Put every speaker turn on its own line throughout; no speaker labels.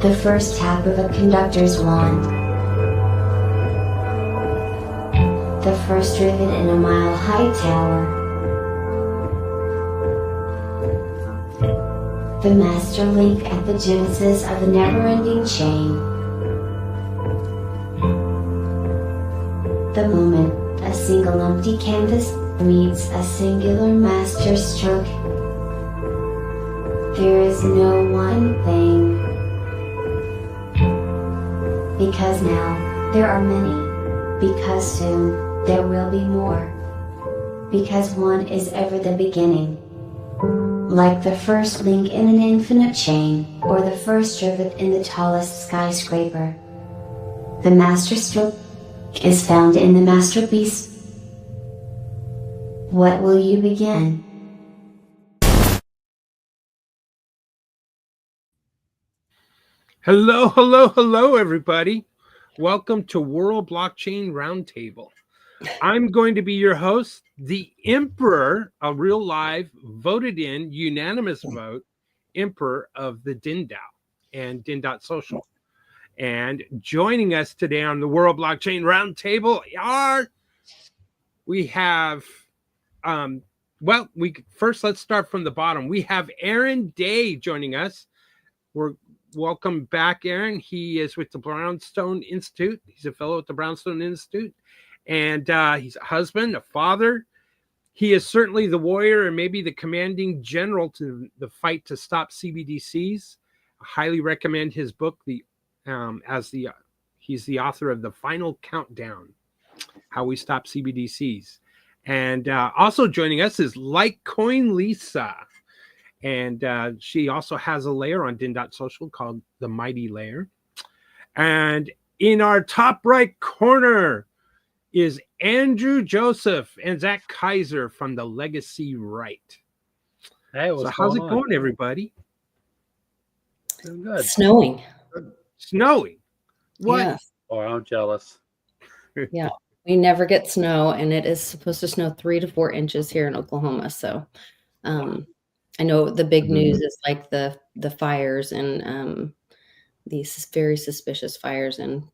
The first tap of a conductor's wand. The first rivet in a mile-high tower. The master link at the genesis of the never-ending chain. The moment a single empty canvas meets a singular master stroke. There is no one thing. Because now, there are many. Because soon, there will be more. Because one is ever the beginning. Like the first link in an infinite chain, or the first rivet in the tallest skyscraper. The master stroke is found in the masterpiece. What will you begin?
Hello, hello, hello, everybody. Welcome to World Blockchain Roundtable. I'm going to be your host, the Emperor, a real live, voted in, unanimous vote, Emperor of the DinDAO and Din.social. And joining us today on the World Blockchain Roundtable we have, first let's start from the bottom. We have Aaron Day joining us. Welcome back, Aaron. He is with the Brownstone Institute. He's a fellow at the Brownstone Institute. And he's a husband, a father. He is certainly the warrior and maybe the commanding general to the fight to stop CBDCs. I highly recommend his book. He's the author of The Final Countdown, How We Stop CBDCs. And also joining us is Litecoin Lisa. And she also has a layer on Din.social called the Mighty Layer. And in our top right corner is Andrew Joseph and Zach Kaiser from the Legacy Right.
Hey,
how's it going, everybody?
Doing good.
Snowing.
What?
Yeah.
Oh, I'm jealous.
Yeah. We never get snow, and it is supposed to snow 3 to 4 inches here in Oklahoma. So I know the big news is like the fires and these very suspicious fires in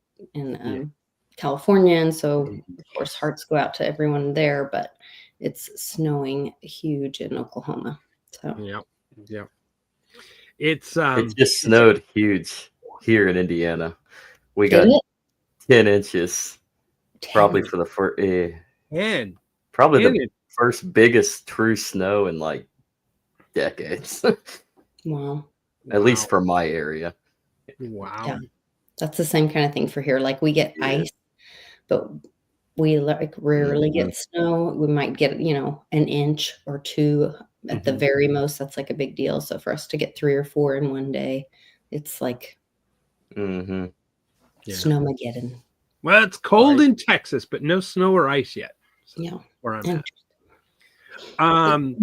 California. And so, of course, hearts go out to everyone there, but it's snowing huge in Oklahoma. So
yeah. It
just snowed huge here in Indiana. We got 10 inches, probably for the first, the first biggest true snow in like decades.
Wow.
At least for my area.
Wow.
Yeah. That's the same kind of thing for here. Like we get ice, but we like rarely get snow. We might get, an inch or 2 at the very most. That's like a big deal. So for us to get 3 or 4 in one day, it's like snowmageddon.
Well, it's cold in Texas, but no snow or ice yet.
So
where I'm at.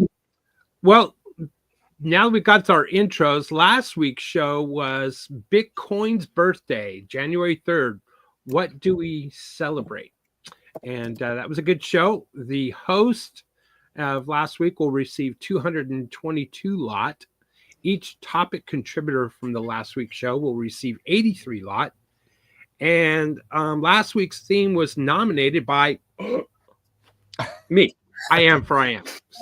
Well, now we've got our intros. Last week's show was Bitcoin's birthday, January 3rd. What do we celebrate? And that was a good show. The host of last week will receive 222 lot. Each topic contributor from the last week's show will receive 83 lot. And last week's theme was nominated by me. I am.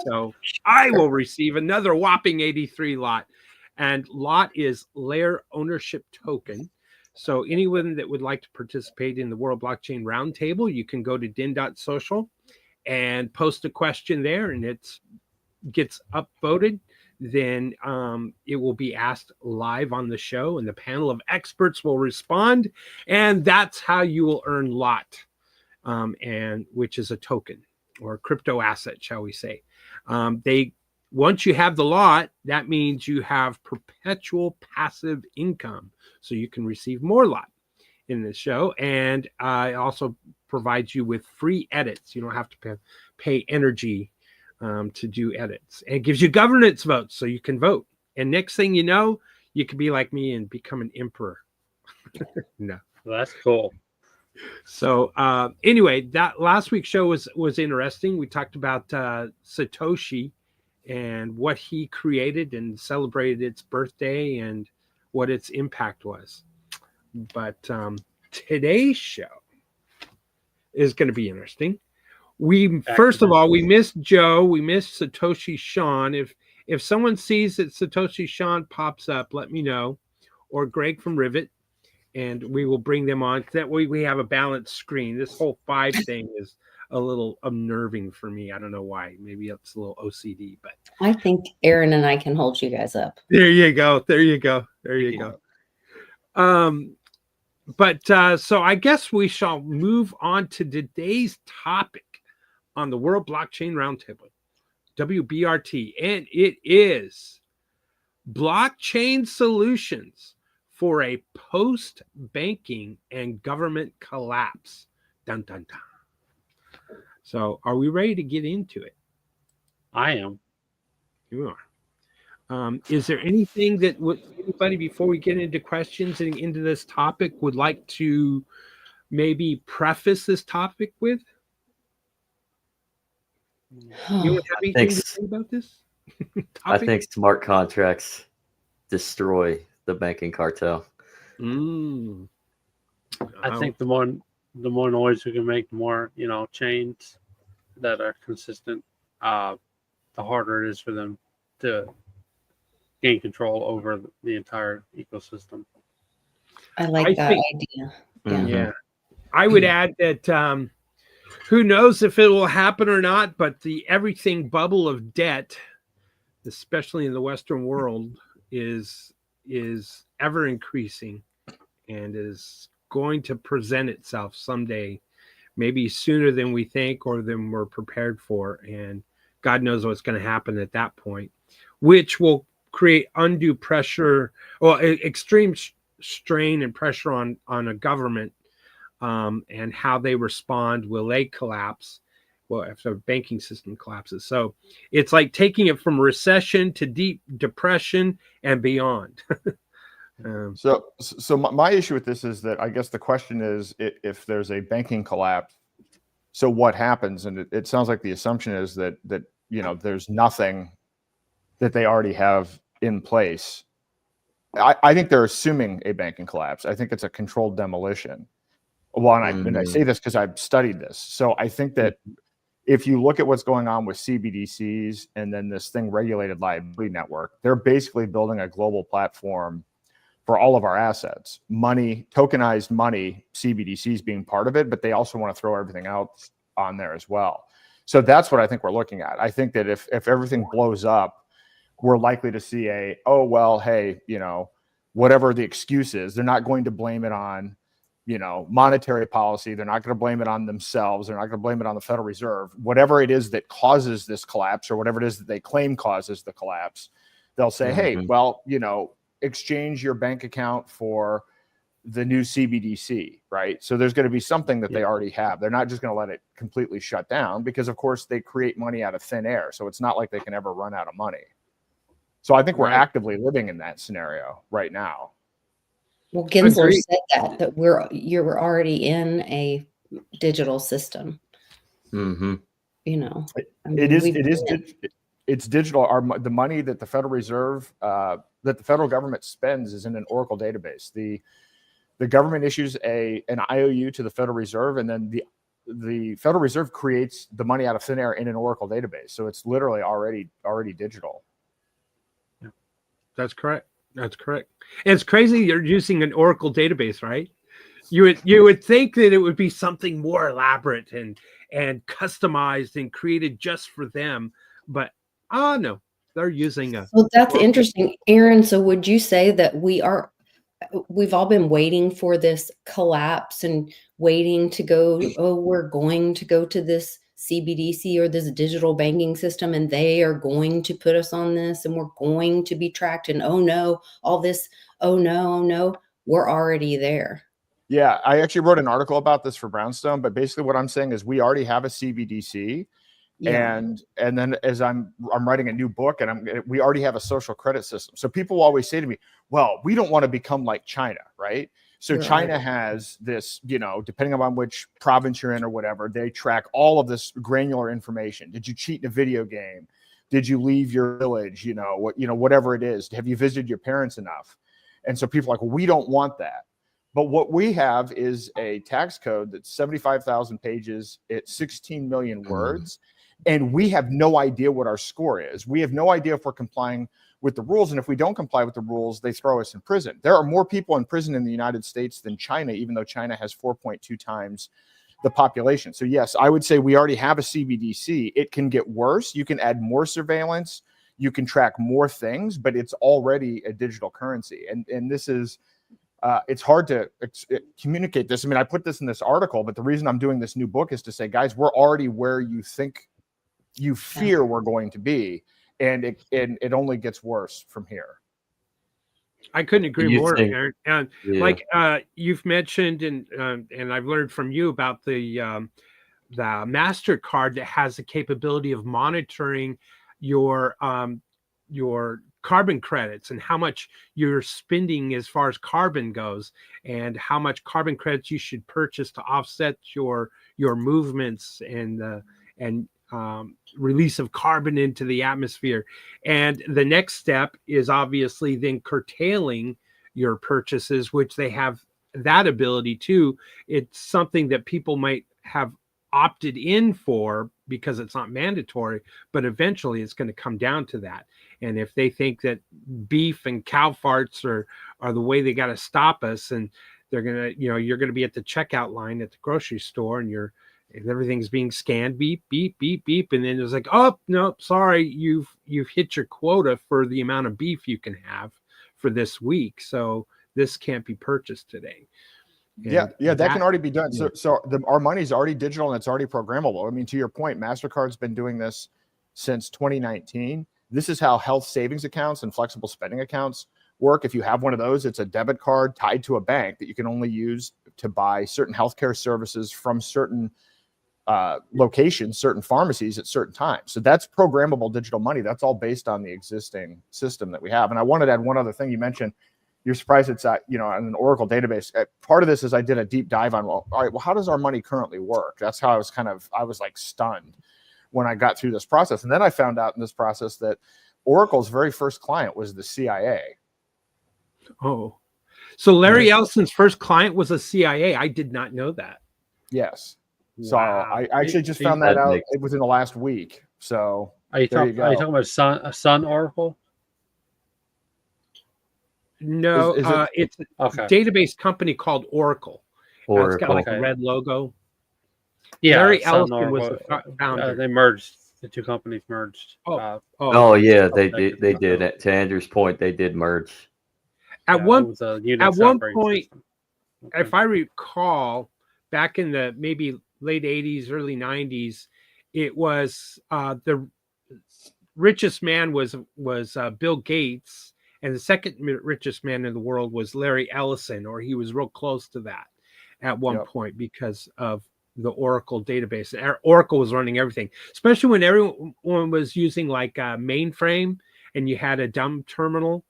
So I will receive another whopping 83 lot. And lot is layer ownership token. So anyone that would like to participate in the World Blockchain Roundtable, you can go to din.social and post a question there, and it gets upvoted. Then it will be asked live on the show, and the panel of experts will respond. And that's how you will earn lot, and which is a token or crypto asset, shall we say. Once you have the lot, that means you have perpetual passive income. So you can receive more lot in this show. And it also provides you with free edits. You don't have to pay energy to do edits. And it gives you governance votes so you can vote. And next thing you know, you can be like me and become an emperor. No.
Well, that's cool.
So anyway, that last week's show was interesting. We talked about Satoshi and what he created and celebrated its birthday and what its impact was. But today's show is going to be interesting. First of all, we missed Joe. We missed Satoshi Sean. If someone sees that Satoshi Sean pops up, let me know, or Greg from Rivet, and we will bring them on. That way we have a balanced screen. This whole 5 thing is a little unnerving for me. I don't know why. Maybe it's a little OCD, but
I think Aaron and I can hold you guys up.
There you go. There you go. There you go. So I guess we shall move on to today's topic on the World Blockchain Roundtable, WBRT, and it is blockchain solutions for a post-banking and government collapse. Dun, dun, dun. So are we ready to get into it?
I am.
You are. Is there anything that anybody, before we get into questions and into this topic, would like to maybe preface this topic with? You have anything to say about this?
I think smart contracts destroy the banking cartel.
I think the more noise we can make, the more chains that are consistent, the harder it is for them to gain control over the entire ecosystem.
I like that idea. Yeah.
Yeah. I would add that who knows if it will happen or not, but the everything bubble of debt, especially in the Western world, is ever increasing and is going to present itself someday, maybe sooner than we think or than we're prepared for. And God knows what's going to happen at that point, which will create undue pressure or extreme strain and pressure on a government, and how they respond. Will they collapse? Well, if the banking system collapses. So it's like taking it from recession to deep depression and beyond.
So my issue with this is that I guess the question is, if there's a banking collapse, so what happens? And it sounds like the assumption is that there's nothing that they already have in place. I think they're assuming a banking collapse. I think it's a controlled demolition. Well, and I say this because I've studied this. So I think that if you look at what's going on with CBDCs and then this thing, regulated liability network, they're basically building a global platform for all of our assets, money, tokenized money, CBDCs being part of it, but they also want to throw everything else on there as well. So that's what I think we're looking at. I think that if everything blows up, we're likely to see whatever the excuse is, they're not going to blame it on, monetary policy. They're not going to blame it on themselves. They're not going to blame it on the Federal Reserve. Whatever it is that causes this collapse, or whatever it is that they claim causes the collapse, they'll say, hey, well, exchange your bank account for the new CBDC, right? So there's going to be something that they already have. They're not just going to let it completely shut down, because of course they create money out of thin air. So it's not like they can ever run out of money. So I think we're actively living in that scenario right now.
Well, Gensler said that you're already in a digital system.
Mm-hmm.
It's digital. The money that the Federal Reserve, that the federal government spends, is in an Oracle database. The government issues an IOU to the Federal Reserve, and then the Federal Reserve creates the money out of thin air in an Oracle database. So it's literally already digital.
Yeah, that's correct. That's correct. And it's crazy you're using an Oracle database, right? You would think that it would be something more elaborate and customized and created just for them, but no, they're using a.
Well, that's interesting, Aaron. So would you say that we've all been waiting for this collapse and waiting to go, we're going to go to this CBDC or this digital banking system, and they are going to put us on this, and we're going to be tracked, and oh no, we're already there.
Yeah, I actually wrote an article about this for Brownstone, but basically what I'm saying is we already have a CBDC. Yeah. And then as I'm writing a new book, and we already have a social credit system. So people always say to me, well, we don't want to become like China, right? So right. China has this, depending on which province you're in or whatever, they track all of this granular information. Did you cheat in a video game? Did you leave your village? Whatever it is. Have you visited your parents enough? And so people are like, well, we don't want that. But what we have is a tax code that's 75,000 pages. It's 16 million words. And we have no idea what our score is. We have no idea if we're complying with the rules. And if we don't comply with the rules, they throw us in prison. There are more people in prison in the United States than China, even though China has 4.2 times the population. So yes, I would say we already have a CBDC. It can get worse. You can add more surveillance. You can track more things, but it's already a digital currency. And this is, it's hard to communicate this. I mean, I put this in this article, but the reason I'm doing this new book is to say, guys, we're already where you fear we're going to be. And it only gets worse from here. I
couldn't agree more, Aaron. And like you've mentioned, and I've learned from you about the MasterCard that has the capability of monitoring your carbon credits and how much you're spending as far as carbon goes, and how much carbon credits you should purchase to offset your movements and release of carbon into the atmosphere. And the next step is obviously then curtailing your purchases, which they have that ability too. It's something that people might have opted in for because it's not mandatory, but eventually it's going to come down to that. And if they think that beef and cow farts are the way they got to stop us, and they're going to, you're going to be at the checkout line at the grocery store, and everything's being scanned, beep, beep, beep, beep. And then it's like, oh, no, sorry, you've hit your quota for the amount of beef you can have for this week. So this can't be purchased today. And
that can already be done. So our money's already digital and it's already programmable. I mean, to your point, MasterCard's been doing this since 2019. This is how health savings accounts and flexible spending accounts work. If you have one of those, it's a debit card tied to a bank that you can only use to buy certain healthcare services from certain locations, certain pharmacies at certain times. So that's programmable digital money. That's all based on the existing system that we have. And I wanted to add one other thing. You mentioned you're surprised it's on an Oracle database. Part of this is I did a deep dive on, all right, well, how does our money currently work? That's how I was like stunned when I got through this process. And then I found out in this process that Oracle's very first client was the CIA.
Oh, so Larry Ellison's first client was a CIA. I did not know that.
Yes. So I actually just found that out within the last week. So
are you talking about Sun Oracle?
No, it's a database company called Oracle. It's got like a red logo.
Yeah,
Larry Ellison was the founder.
They merged. The two companies merged.
Yeah, they did. They did. To Andrew's point, they did merge.
At one point, if I recall, back in the maybe late 80s, early 90s, it was the richest man was Bill Gates, and the second richest man in the world was Larry Ellison, or he was real close to that at one point because of the Oracle database. Oracle was running everything, especially when everyone was using like a mainframe and you had a dumb terminal.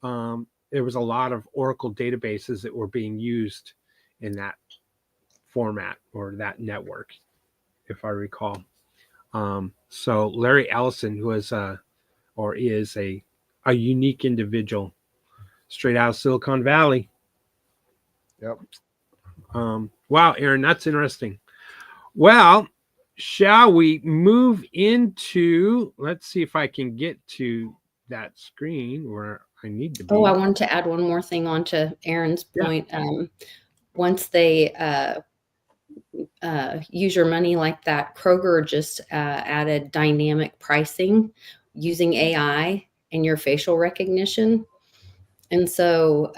There was a lot of Oracle databases that were being used in that format or that network, if I recall. So Larry Ellison was is a unique individual straight out of Silicon Valley.
Yep.
Wow, Aaron, that's interesting. Well, shall we move into, let's see if I can get to that screen where I need to be.
I wanted to add one more thing onto Aaron's point. Once they use your money like that, Kroger just added dynamic pricing using AI and your facial recognition. And so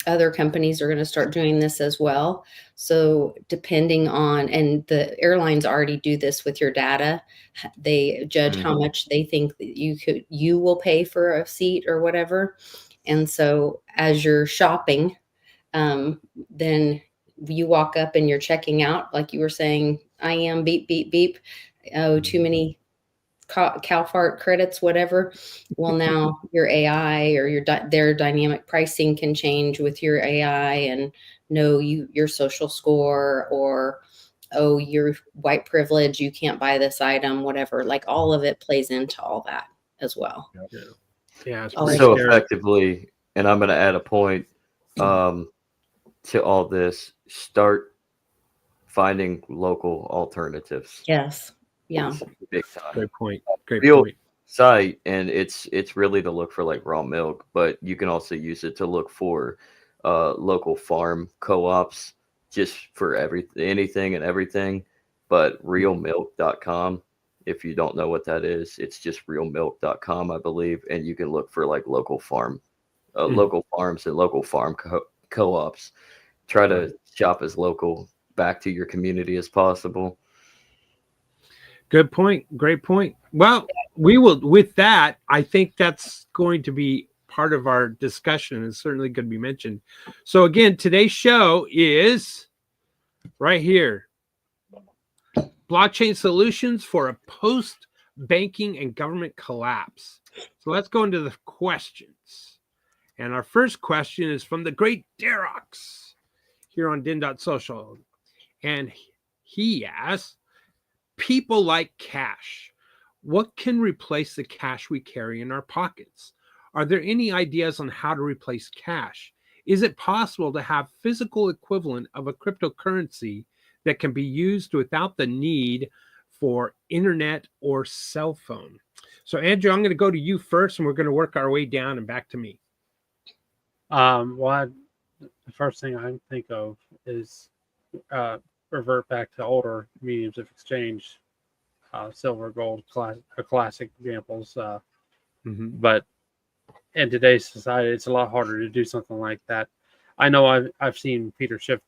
other companies are going to start doing this as well. So depending on, and the airlines already do this with your data, they judge how much they think that you will pay for a seat or whatever. And so as you're shopping, then you walk up and you're checking out, like you were saying, I am beep, beep, beep. Oh, too many cow fart credits, whatever. Well, now your AI or their dynamic pricing can change with your AI and know your social score, or, oh, you're white privilege, you can't buy this item, whatever. Like all of it plays into all that as well.
Yeah. So effectively, and I'm going to add a point to all this. Start finding local alternatives.
Yes. Yeah.
Big time.
Great point. Great
Real
point.
site, and it's really to look for like raw milk, but you can also use it to look for local farm co-ops just for anything and everything. But realmilk.com, if you don't know what that is, it's just realmilk.com, I believe, and you can look for like local farms and local farm co-ops. Try to shop as local back to your community as possible.
Good point. Great point. Well, we will, with that, I think that's going to be part of our discussion and certainly going to be mentioned. So again, today's show is right here. Blockchain solutions for a post-banking and government collapse. So let's go into the questions. And our first question is from the great Derox here on Din.social. And he asks, people like cash. What can replace the cash we carry in our pockets? Are there any ideas on how to replace cash? Is it possible to have physical equivalent of a cryptocurrency that can be used without the need for internet or cell phone? So Andrew, I'm going to go to you first, and we're going to work our way down and back to me.
The first thing I think of is revert back to older mediums of exchange, silver, gold, classic examples. But in today's society, it's a lot harder to do something like that. I know I've seen Peter Schiff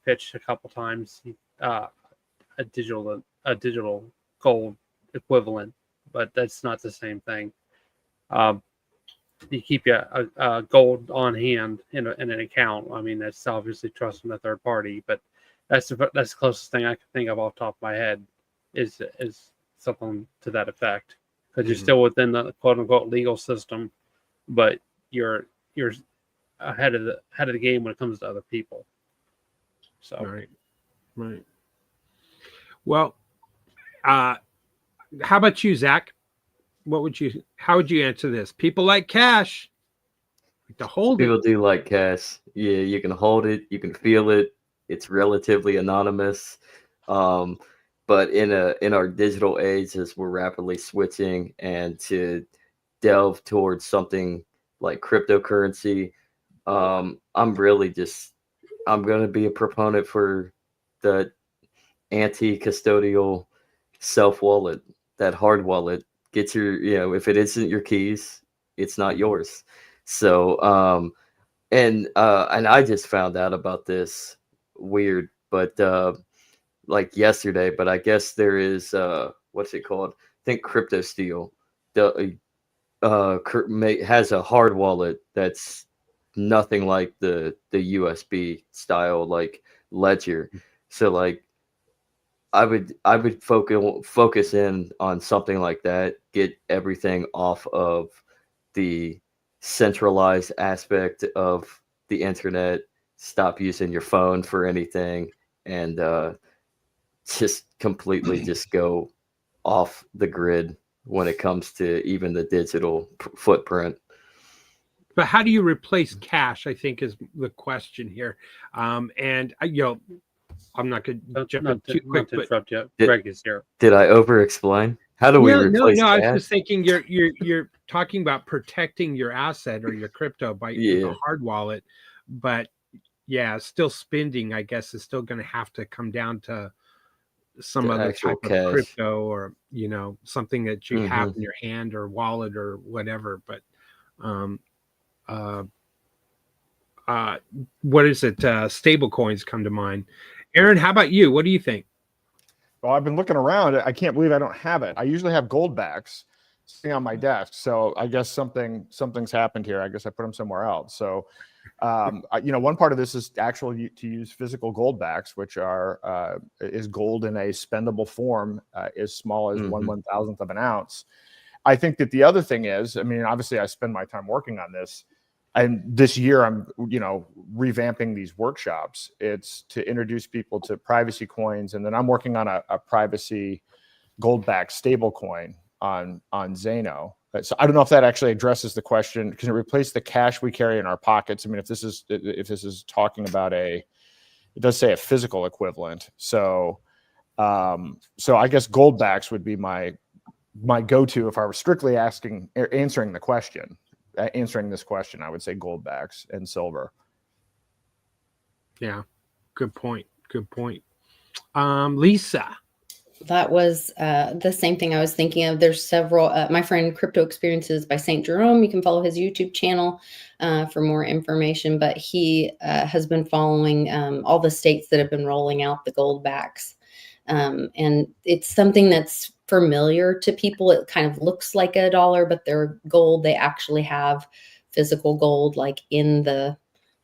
pitch a couple times a digital gold equivalent, but that's not the same thing. You keep a gold on hand in an account. I mean, that's obviously trusting a third party, but that's the closest thing I can think of off the top of my head is something to that effect, because you're still within the quote unquote legal system, but you're ahead of the game when it comes to other people. So
right. Well, how about you, Zach? How would you answer this? People like cash. Like to hold
People do like cash. Yeah, you can hold it, you can feel it. It's relatively anonymous. But in our digital age, as we're rapidly switching and to delve towards something like cryptocurrency, I'm going to be a proponent for the anti-custodial self wallet, that hard wallet. Get your, if it isn't your keys, it's not yours. So, and I just found out about this weird, but like yesterday, but I guess there is what's it called? I think CryptoSteel has a hard wallet that's nothing like the USB style like Ledger. So like I would focus in on something like that, get everything off of the centralized aspect of the internet, stop using your phone for anything, and just completely just go off the grid when it comes to even the digital footprint.
But how do you replace cash, I think, is the question here. And I'm not going to jump in too quick.
Not to interrupt you. Greg is here.
Did I over-explain? How do we replace cash?
I was just thinking you're talking about protecting your asset or your crypto by a hard wallet, but still spending, I guess, is still going to have to come down to some other type of crypto or something that you have in your hand or wallet or whatever. But what is it? Stable coins come to mind. Aaron, how about you? What do you think?
Well, I've been looking around. I can't believe I don't have it. I usually have gold backs sitting on my desk. So I guess something's happened here. I guess I put them somewhere else. So, one part of this is actually to use physical gold backs, which is gold in a spendable form, as small as 1/1000th of an ounce. I think that the other thing is, obviously I spend my time working on this. And this year, I'm, revamping these workshops. It's to introduce people to privacy coins, and then I'm working on a privacy gold-backed stable coin on Zano So I don't know if that actually addresses the question. Can it replace the cash we carry in our pockets? I mean, if this is talking about it does say a physical equivalent. So I guess gold backs would be my go-to if I were strictly answering this question. I would say gold backs and silver.
Yeah, good point. Lisa.
That was the same thing I was thinking of. There's several, my friend Crypto Experiences by St. Jerome. You can follow his YouTube channel for more information, but he has been following all the states that have been rolling out the gold backs. And it's something that's familiar to people. It kind of looks like $1, but they're gold. They actually have physical gold, like in the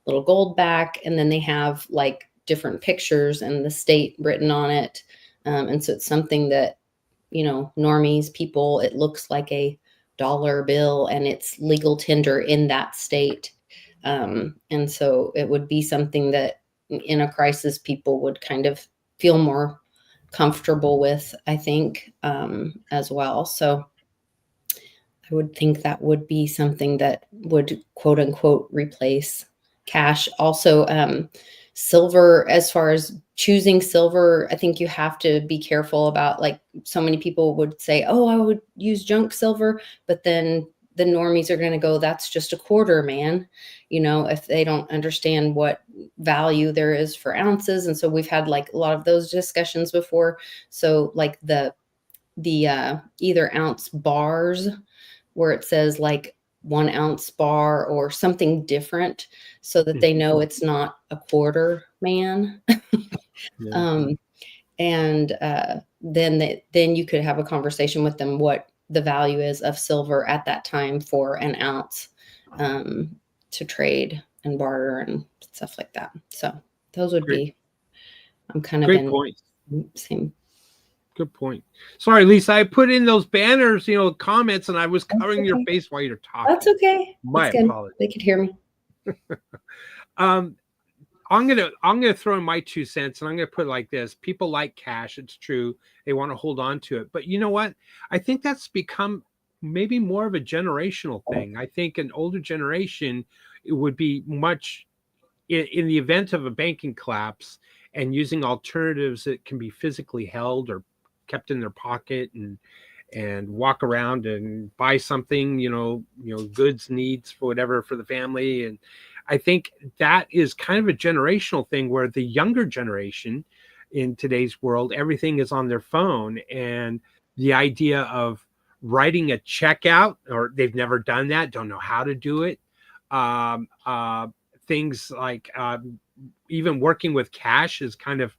little gold back. And then they have like different pictures and the state written on it. And so it's something that, normies, people, it looks like a dollar bill and it's legal tender in that state. And so it would be something that in a crisis, people would kind of feel more comfortable with, I think, as well. So I would think that would be something that would quote unquote replace cash. Also, silver, as far as choosing silver, I think you have to be careful about, like, so many people would say, oh, I would use junk silver, but then the normies are going to go, that's just a quarter, man, if they don't understand what value there is for ounces. And so we've had like a lot of those discussions before. So like the either ounce bars where it says like 1 ounce bar or something different so that they know it's not a quarter, man.
Yeah.
And then you could have a conversation with them what the value is of silver at that time for an ounce to trade and barter and stuff like that. So those would be, I'm kind of
great
in
point.
Same.
Good point. Sorry, Lisa, I put in those banners, comments, and I was covering your face while you're talking.
That's okay.
My apologies.
They could hear me.
I'm gonna throw in my 2 cents, and I'm gonna put it like this: people like cash. It's true; they want to hold on to it. But you know what? I think that's become maybe more of a generational thing. I think an older generation, it would be much in the event of a banking collapse and using alternatives that can be physically held or kept in their pocket and walk around and buy something, goods, needs for whatever for the family. And I think that is kind of a generational thing where the younger generation in today's world, everything is on their phone, and the idea of writing a check out, or they've never done that, don't know how to do it. Things like even working with cash is kind of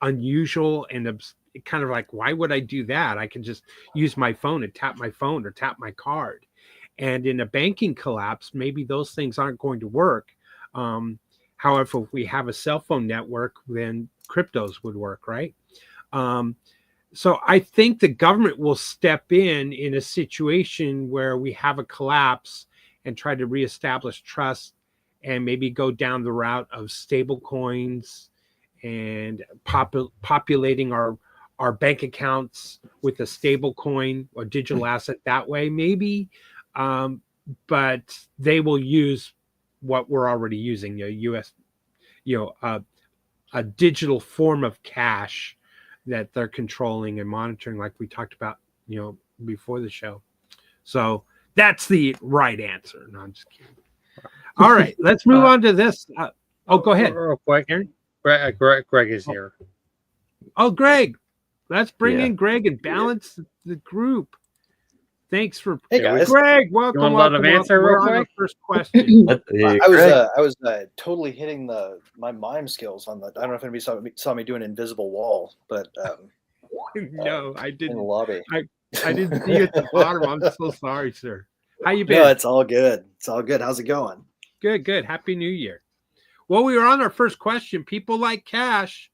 unusual and kind of like, why would I do that? I can just use my phone and tap my phone or tap my card. And in a banking collapse, maybe those things aren't going to work. However, if we have a cell phone network, then cryptos would work, right? So I think the government will step in a situation where we have a collapse and try to reestablish trust and maybe go down the route of stable coins and populating our bank accounts with a stable coin or digital asset that way, maybe. But they will use what we're already using, a digital form of cash that they're controlling and monitoring, like we talked about, before the show. So that's the right answer. No, I'm just kidding. All right, let's move on to this. Go ahead.
Real quick,
Aaron.
Greg is here.
Oh, Greg. Let's bring in Greg and balance the group. Thanks for Greg. Welcome.
You want to let him answer real quick?
First question.
I was totally hitting my mime skills on the. I don't know if anybody saw me do an invisible wall, but
no, I didn't.
In the lobby.
I didn't see you at the bottom. I'm so sorry, sir. How you been?
No, it's all good. It's all good. How's it going?
Good. Happy New Year. Well, we were on our first question. People like cash.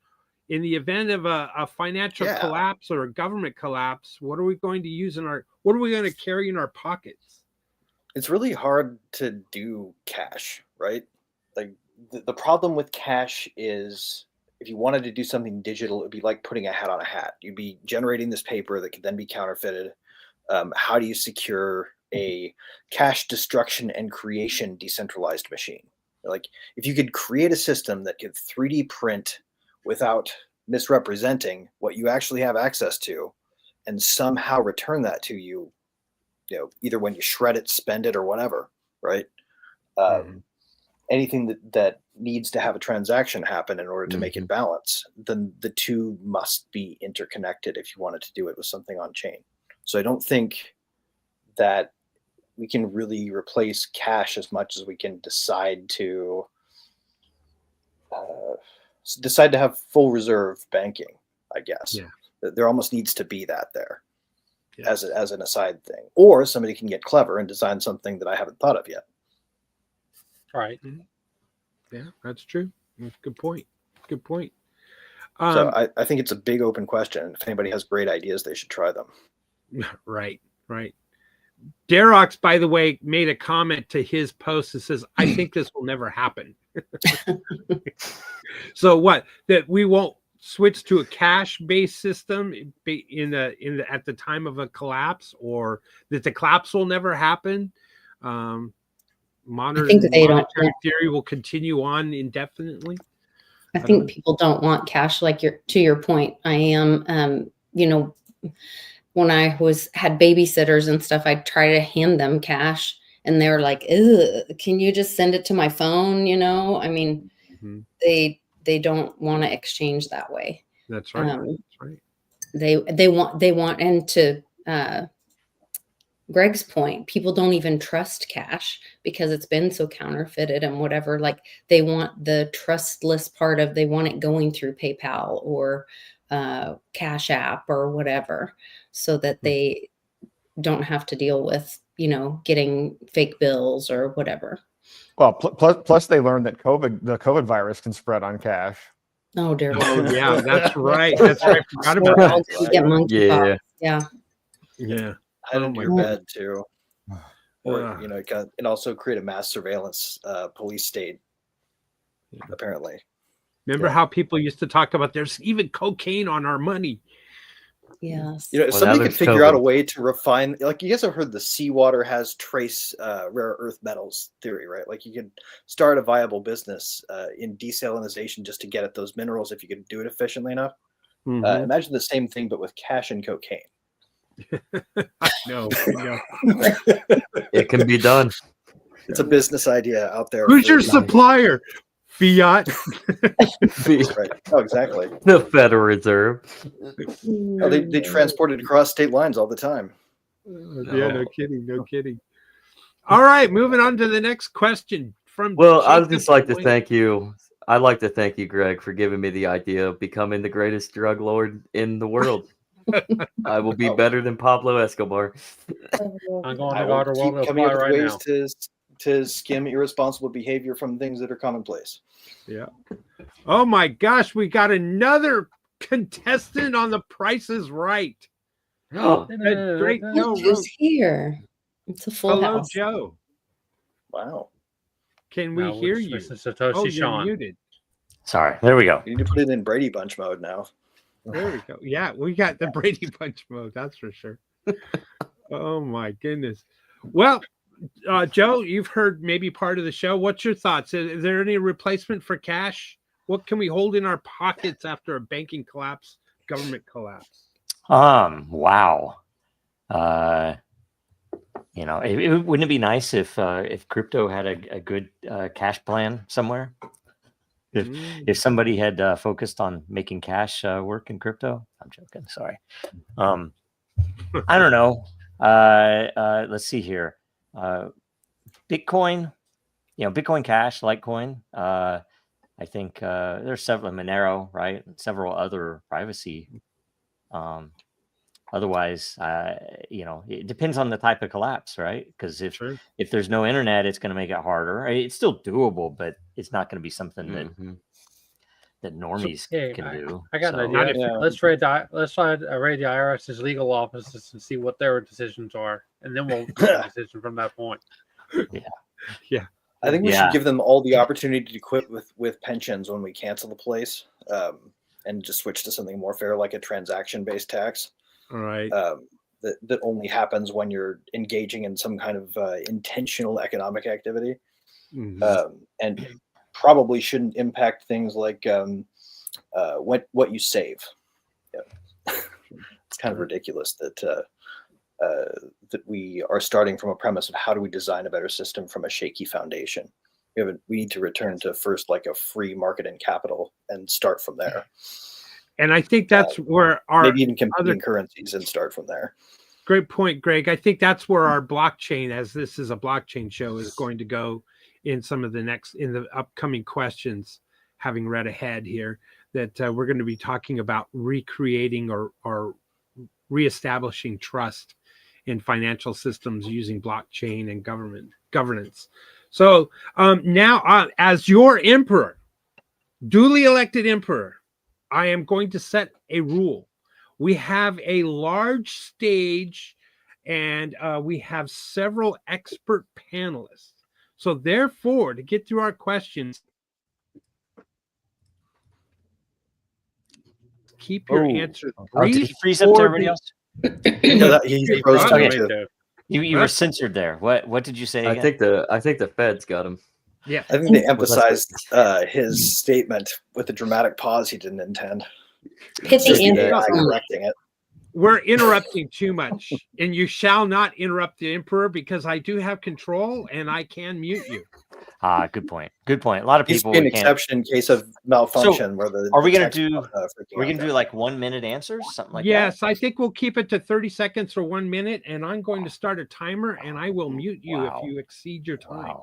In the event of a financial collapse or a government collapse, what are we going to use what are we going to carry in our pockets?
It's really hard to do cash, right? Like the problem with cash is if you wanted to do something digital, it'd be like putting a hat on a hat. You'd be generating this paper that could then be counterfeited. How do you secure a cash destruction and creation decentralized machine? Like, if you could create a system that could 3D print without misrepresenting what you actually have access to, and somehow return that to you, either when you shred it, spend it, or whatever, right? Anything that needs to have a transaction happen in order to make it balance, then the two must be interconnected if you wanted to do it with something on chain. So I don't think that we can really replace cash as much as we can decide to have full reserve banking, I guess.
Yeah.
There almost needs to be that there as an aside thing. Or somebody can get clever and design something that I haven't thought of yet.
Right.
Yeah, that's true. That's a good point. Good point.
So I think it's a big open question. If anybody has great ideas, they should try them.
Right. Darox, by the way, made a comment to his post that says, I think this will never happen. So what? That we won't switch to a cash-based system at the time of a collapse, or that the collapse will never happen? Monetary theory will continue on indefinitely.
I think people don't want cash. Like to your point, I am, when I had babysitters and stuff, I'd try to hand them cash and they're like, can you just send it to my phone? I mean, they don't want to exchange that way.
That's right. That's right.
They want, and to Greg's point, people don't even trust cash because it's been so counterfeited and whatever. Like, they want the trustless part of, they want it going through PayPal or Cash App or whatever, so that they don't have to deal with, getting fake bills or whatever.
Well, plus they learned that the COVID virus can spread on cash.
Oh dear.
Oh yeah, that's right. That's right. I forgot about that.
Get monkeypox.
Yeah.
Head into your bed too, or and also create a mass surveillance police state. Apparently,
remember how people used to talk about there's even cocaine on our money.
Yes.
If somebody could figure out a way to refine, like, you guys have heard the seawater has trace rare earth metals theory, right? Like, you could start a viable business in desalinization just to get at those minerals if you could do it efficiently enough. Imagine the same thing, but with cash and cocaine.
I know.
It can be done.
It's a business idea out there.
Who's your supplier? Fiat.
Right. Oh, exactly.
The Federal Reserve.
Oh, they transport it across state lines all the time.
Yeah, no kidding. All right, moving on to the next question.
Well, I'd just like to thank you. I'd like to thank you, Greg, for giving me the idea of becoming the greatest drug lord in the world. I will be better than Pablo Escobar.
I'm going to go to World of Fire right now.
To skim irresponsible behavior from things that are commonplace.
Yeah. Oh my gosh, we got another contestant on The Price is Right. Great Joe
who's here? It's a full house.
Joe.
Wow.
Can we hear you?
You're
muted.
Sorry. There we go.
You need to put it in Brady Bunch mode now.
There we go. Yeah, we got the Brady Bunch mode. That's for sure. Oh my goodness. Well, Joe, you've heard maybe part of the show. What's your thoughts? Is there any replacement for cash? What can we hold in our pockets after a banking collapse, government collapse?
Wow. Wouldn't it be nice if crypto had a good cash plan somewhere? If somebody had focused on making cash work in crypto. I'm joking. Sorry. I don't know. Let's see here. Bitcoin, Bitcoin Cash, Litecoin. I think there's several, Monero, right? And several other privacy. Otherwise, it depends on the type of collapse, right? Because if there's no internet, it's going to make it harder. It's still doable, but it's not going to be something that normies can do.
I got an idea. Let's raid the IRS's legal offices and see what their decisions are, and then we'll make a decision from that point.
Yeah.
I think we should give them all the opportunity to quit with pensions when we cancel the place, and just switch to something more fair, like a transaction-based tax.
All right.
that only happens when you're engaging in some kind of intentional economic activity, and probably shouldn't impact things like what you save. Yeah. It's kind of ridiculous that that we are starting from a premise of how do we design a better system from a shaky foundation. We need to return to first like a free market and capital and start from there.
And I think that's where our
maybe even competing currencies and start from there.
Great point, Greg. I think that's where our blockchain, as this is a blockchain show, is going to go in some of in the upcoming questions, having read ahead here, that we're going to be talking about recreating or reestablishing trust in financial systems using blockchain and governance. So now, as your emperor, duly elected emperor, I am going to set a rule. We have a large stage and we have several expert panelists. So therefore, to get through our questions, keep your answers brief.
Did he freeze up to everybody else?
No, he froze
You were censored there. What did you say again?
I think the feds got him.
Yeah,
I think they emphasized his statement with the dramatic pause he didn't intend.
Hit the answer.
Correcting it.
We're interrupting too much, and you shall not interrupt the emperor because I do have control and I can mute you.
Good point. Good point. A lot of people.
An exception in case of malfunction. Where the
are we going to do? We're going to do like 1 minute answers, something like that.
Yes, I think we'll keep it to 30 seconds or 1 minute, and I'm going to start a timer, and I will mute you if you exceed your time.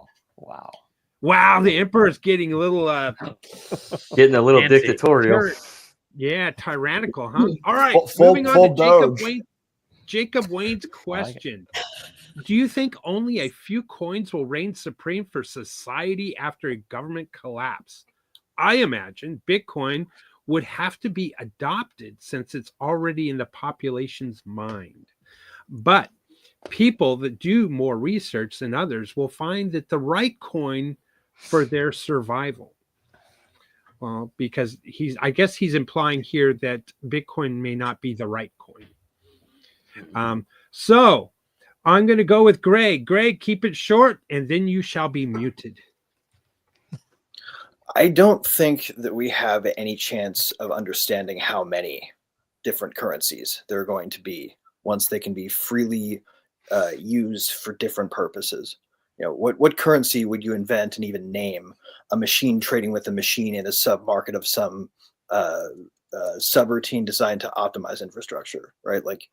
Wow, the emperor's getting a little
getting a little dictatorial.
Yeah, tyrannical, huh? All right, moving on to Jacob Wayne's question. Do you think only a few coins will reign supreme for society after a government collapse? I imagine Bitcoin would have to be adopted since it's already in the population's mind. But people that do more research than others will find that the right coin for their survival. Well, because I guess he's implying here that Bitcoin may not be the right coin. So I'm going to go with Greg. Greg, keep it short, and then you shall be muted.
I don't think that we have any chance of understanding how many different currencies there are going to be once they can be freely used for different purposes. You know, what currency would you invent and even name a machine trading with a machine in a sub-market of some subroutine designed to optimize infrastructure, right? Like,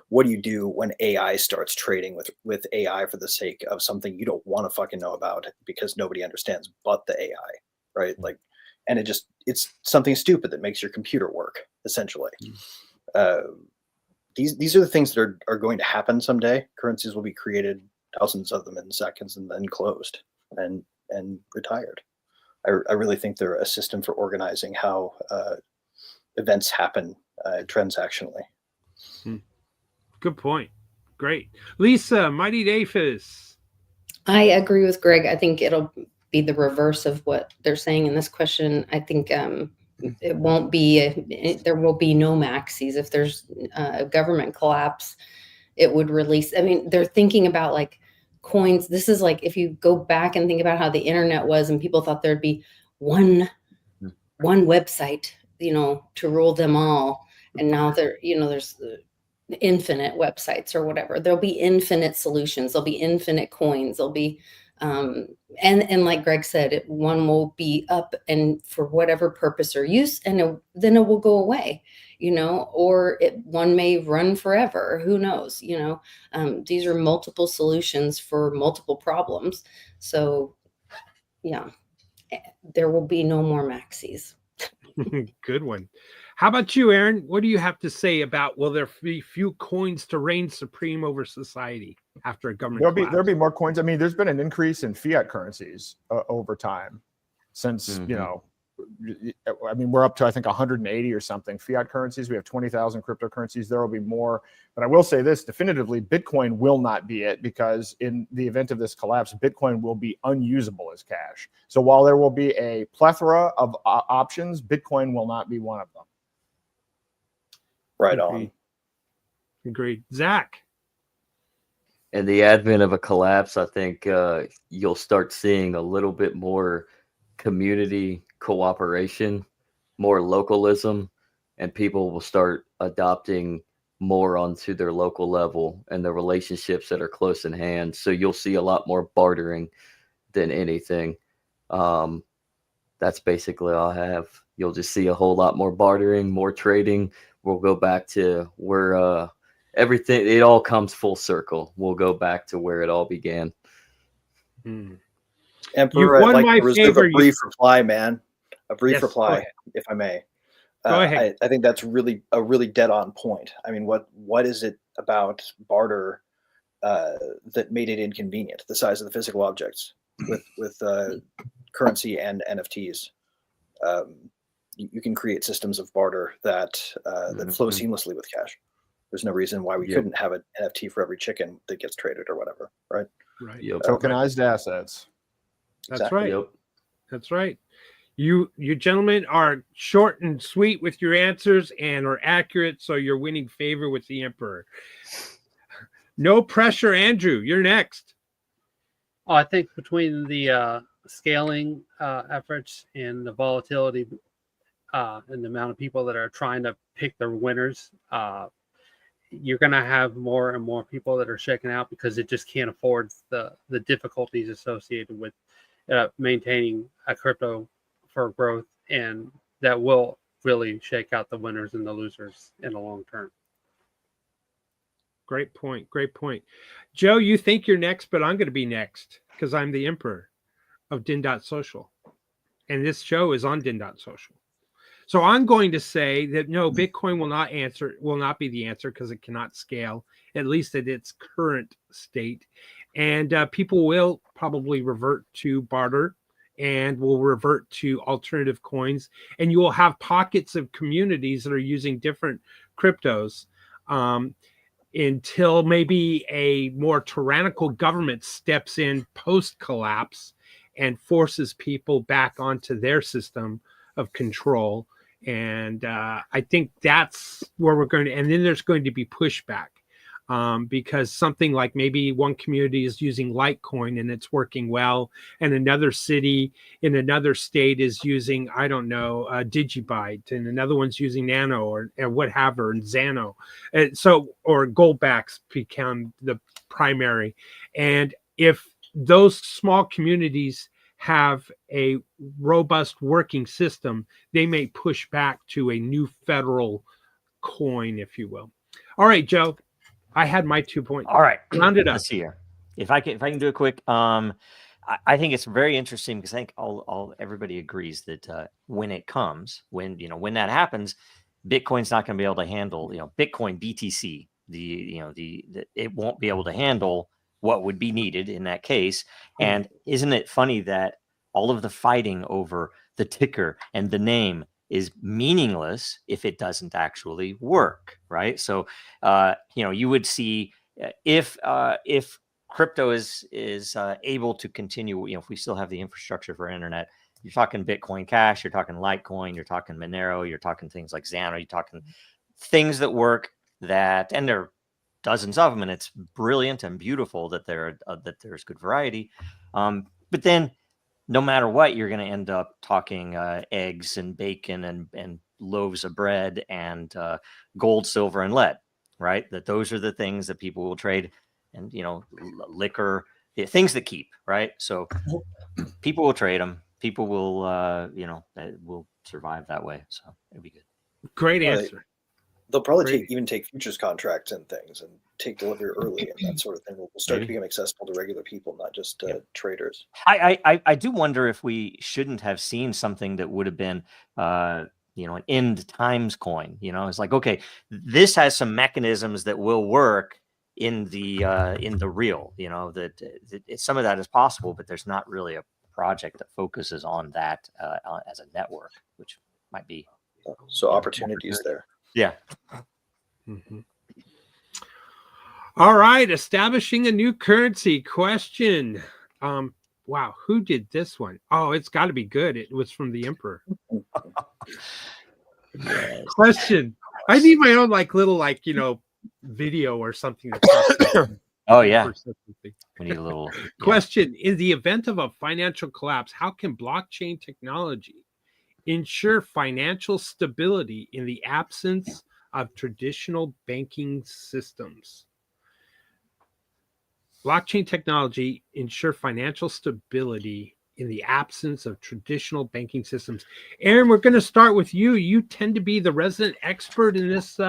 what do you do when AI starts trading with AI for the sake of something you don't want to fucking know about because nobody understands but the AI, right? Like, and it's something stupid that makes your computer work, essentially. These are the things that are going to happen someday. Currencies will be created, thousands of them in seconds, and then closed and retired. I really think they're a system for organizing how events happen transactionally.
Good point. Great. Lisa, Mighty Davis.
I agree with Greg. I think it'll be the reverse of what they're saying in this question. I think it won't be, there will be no maxis. If there's a government collapse, it would release. I mean, they're thinking about like coins. This is like, if you go back and think about how the internet was and people thought there'd be one website, you know, to rule them all. And now there's infinite websites or whatever. There'll be infinite solutions. There'll be infinite coins. There'll be, and like Greg said, one will be up and for whatever purpose or use, and then it will go away, you know, or one may run forever. Who knows? You know, these are multiple solutions for multiple problems. So yeah, there will be no more maxis.
Good one. How about you, Aaron? What do you have to say about, will there be few coins to reign supreme over society after a government collapse?
There'll be more coins. I mean, there's been an increase in fiat currencies over time since, you know, I mean, we're up to, I think, 180 or something fiat currencies. We have 20,000 cryptocurrencies. There will be more. But I will say this definitively, Bitcoin will not be it, because in the event of this collapse, Bitcoin will be unusable as cash. So while there will be a plethora of options, Bitcoin will not be one of them.
Right on.
Agreed. Zach.
And the advent of a collapse, I think you'll start seeing a little bit more community cooperation, more localism, and people will start adopting more onto their local level and the relationships that are close in hand. So you'll see a lot more bartering than anything. That's basically all I have. You'll just see a whole lot more bartering, more trading. We'll go back to where everything, it all comes full circle. We'll go back to where it all began.
Emperor, I'd like to reserve a brief reply, man. A brief reply, if I may.
Go ahead.
I think that's really dead on point. I mean, what is it about barter that made it inconvenient? The size of the physical objects with currency and NFTs. You can create systems of barter that flow seamlessly with cash. There's no reason why we couldn't have an NFT for every chicken that gets traded or whatever, right?
Right.
Yep. Tokenized assets.
That's
Exactly.
right.
Yep.
That's right. You gentlemen are short and sweet with your answers and are accurate, so you're winning favor with the Emperor. No pressure, Andrew. You're next.
I think between the scaling efforts and the volatility and the amount of people that are trying to pick their winners, you're going to have more and more people that are checking out because it just can't afford the difficulties associated with maintaining a crypto for growth, and that will really shake out the winners and the losers in the long term.
Great point. Great point. Joe, you think you're next, but I'm going to be next because I'm the Emperor of Din.social. And this show is on Din.social. So I'm going to say that no, Bitcoin will not be the answer because it cannot scale, at least at its current state. And people will probably revert to barter and will revert to alternative coins. And you will have pockets of communities that are using different cryptos until maybe a more tyrannical government steps in post-collapse and forces people back onto their system of control. And I think that's where we're going to, and then there's going to be pushback because something like maybe one community is using Litecoin and it's working well, and another city in another state is using, I don't know, Digibyte, and another one's using Nano or whatever, and Xano. And so, or Goldbacks become the primary. And if those small communities have a robust working system, they may push back to a new federal coin, if you will. All right, Joe, I had my 2 points.
All right,
round it up.
Let's see here. If I can do it quick. I think it's very interesting because I think everybody agrees that when it comes, when that happens, Bitcoin's not going to be able to handle, Bitcoin BTC. It won't be able to handle what would be needed in that case. And isn't it funny that all of the fighting over the ticker and the name is meaningless if it doesn't actually work, right? So, you would see if crypto is able to continue, if we still have the infrastructure for internet, you're talking Bitcoin Cash, you're talking Litecoin, you're talking Monero, you're talking things like Xano, you're talking things that work and there are dozens of them, and it's brilliant and beautiful that there's good variety. But then no matter what, you're going to end up talking eggs and bacon and loaves of bread and gold, silver, and lead, right? That those are the things that people will trade, and liquor, things that keep, right? So people will trade them. People will, will survive that way. So it'd be good.
Great answer.
They'll probably even take futures contracts and things and take delivery early, and that sort of thing will start to become accessible to regular people, not just traders.
I do wonder if we shouldn't have seen something that would have been, an end times coin. It's like, okay, this has some mechanisms that will work in the real. Some of that is possible, but there's not really a project that focuses on that as a network, which might be
so opportunities there.
Yeah.
Mm-hmm. All right, establishing a new currency question. Wow, who did this one? Oh, it's got to be good. It was from the Emperor. Question. I need my own little video or something. That's
Oh yeah,
for something.
we need a little
Question: in the event of a financial collapse, how can blockchain technology ensure financial stability in the absence of traditional banking systems? Blockchain technology ensure financial stability in the absence of traditional banking systems. Aaron, we're going to start with you. You tend to be the resident expert in this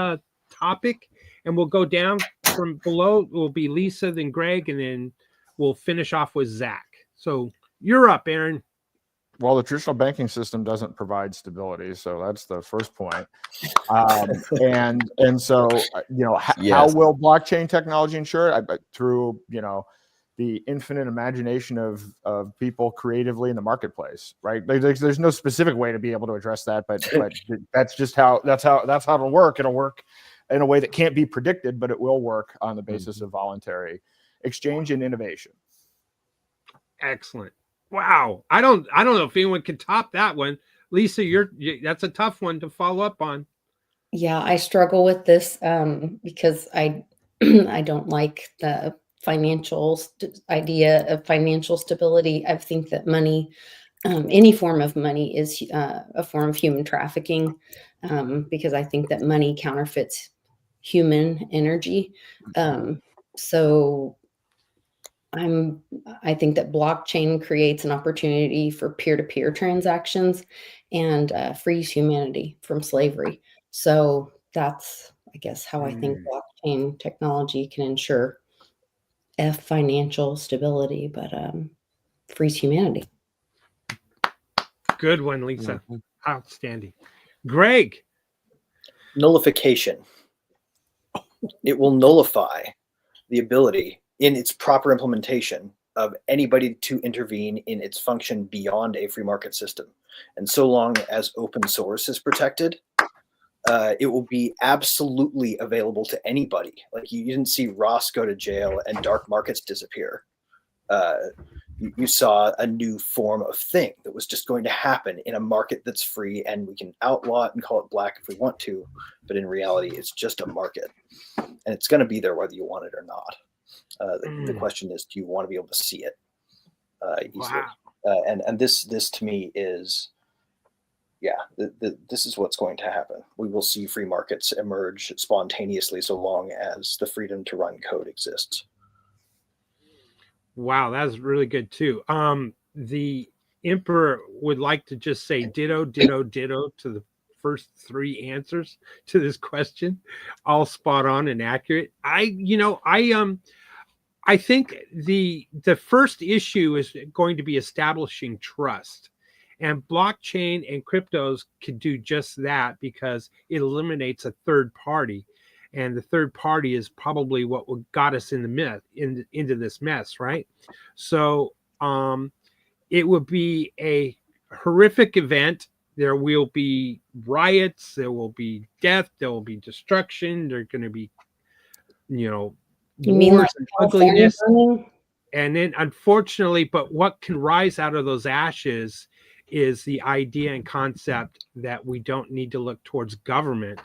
topic, and we'll go down from below. It will be Lisa, then Greg, and then we'll finish off with Zach. So you're up, Aaron.
Well, the traditional banking system doesn't provide stability, so that's the first point. And so, how will blockchain technology ensure it? Through, the infinite imagination of people creatively in the marketplace, right? There's no specific way to be able to address that, but that's just how it'll work. It'll work in a way that can't be predicted, but it will work on the basis of voluntary exchange and innovation.
Excellent. Wow. I don't know if anyone can top that one. Lisa, that's a tough one to follow up on.
Yeah, I struggle with this because I I don't like the idea of financial stability. I think that money, any form of money, is a form of human trafficking, because I think that money counterfeits human energy. So I think that blockchain creates an opportunity for peer-to-peer transactions and frees humanity from slavery. So that's, I guess, how I think blockchain technology can ensure financial stability, but frees humanity.
Good one, Lisa. Outstanding. Greg.
Nullification. It will nullify the ability in its proper implementation of anybody to intervene in its function beyond a free market system. And so long as open source is protected, it will be absolutely available to anybody. Like you didn't see Ross go to jail and dark markets disappear. You saw a new form of thing that was just going to happen in a market that's free, and we can outlaw it and call it black if we want to, but in reality, it's just a market, and it's going to be there whether you want it or not. The question is, do you want to be able to see it easily? Wow. And this to me is, this is what's going to happen. We will see free markets emerge spontaneously so long as the freedom to run code exists.
Wow, that's really good too. The Emperor would like to just say ditto, ditto, ditto to the first three answers to this question, all spot on and accurate. I think the first issue is going to be establishing trust, and blockchain and cryptos can do just that because it eliminates a third party. And the third party is probably what got us in the into this mess, right? So it would be a horrific event. There will be riots. There will be death. There will be destruction. There's going to be, wars and ugliness. And then, unfortunately, but what can rise out of those ashes is the idea and concept that we don't need to look towards government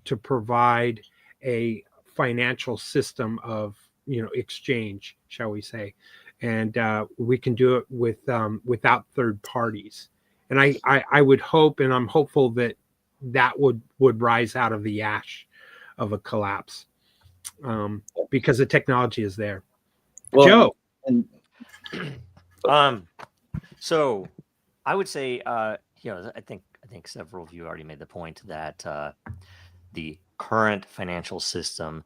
to provide a financial system of exchange, shall we say, and we can do it with without third parties. And I would hope, and I'm hopeful that would rise out of the ash of a collapse, because the technology is there. Joe.
So I would say I think several of you already made the point that the current financial system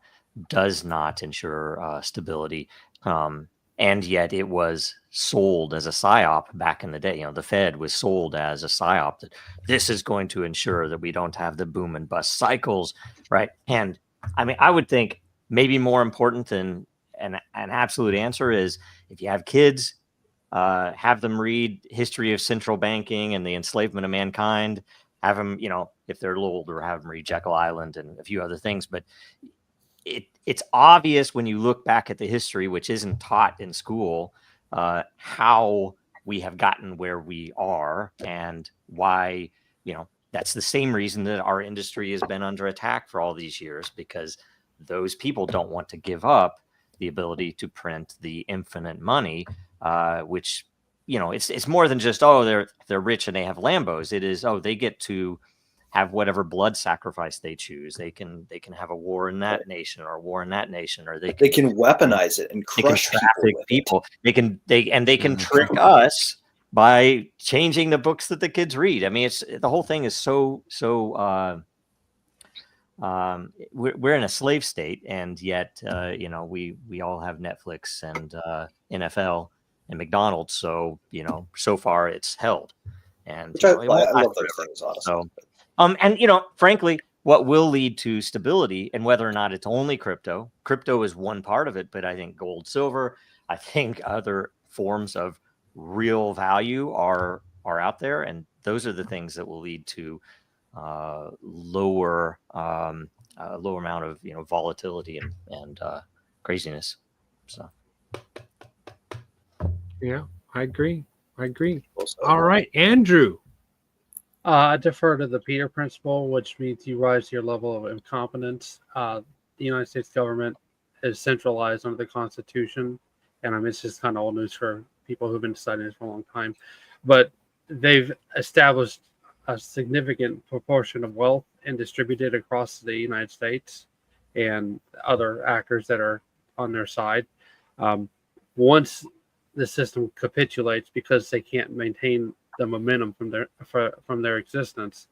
does not ensure stability, and yet it was sold as a PSYOP back in the day. The Fed was sold as a PSYOP that this is going to ensure that we don't have the boom and bust cycles, right? And I mean, I would think maybe more important than an absolute answer is if you have kids, have them read History of Central Banking and the Enslavement of Mankind. Have them, if they're a little older, have them read Jekyll Island and a few other things. But it's obvious when you look back at the history, which isn't taught in school, how we have gotten where we are and why, that's the same reason that our industry has been under attack for all these years, because those people don't want to give up the ability to print the infinite money, which, you know, it's more than just, oh, they're rich and they have Lambos. It is, oh, they get to have whatever blood sacrifice they choose. They can have a war in that nation or a war in that nation, or they
can weaponize it and crush
people. They can trick us by changing the books that the kids read. I mean, the whole thing is so we're in a slave state, and yet you know, we all have Netflix and NFL and McDonald's. So, you know, so far it's held, and
I love those things, honestly.
So, and, you know, frankly, what will lead to stability, and whether or not it's only crypto is one part of it, but I think gold, silver, I think other forms of real value are out there, and those are the things that will lead to lower amount of, you know, volatility and craziness. So
yeah, I agree. All right, Andrew.
I defer to the Peter Principle, which means you rise to your level of incompetence. The United States government is centralized under the Constitution, and I mean, it's just kind of old news for people who've been studying this for a long time. But they've established a significant proportion of wealth and distributed across the United States and other actors that are on their side. Once the system capitulates because they can't maintain the momentum from their existence,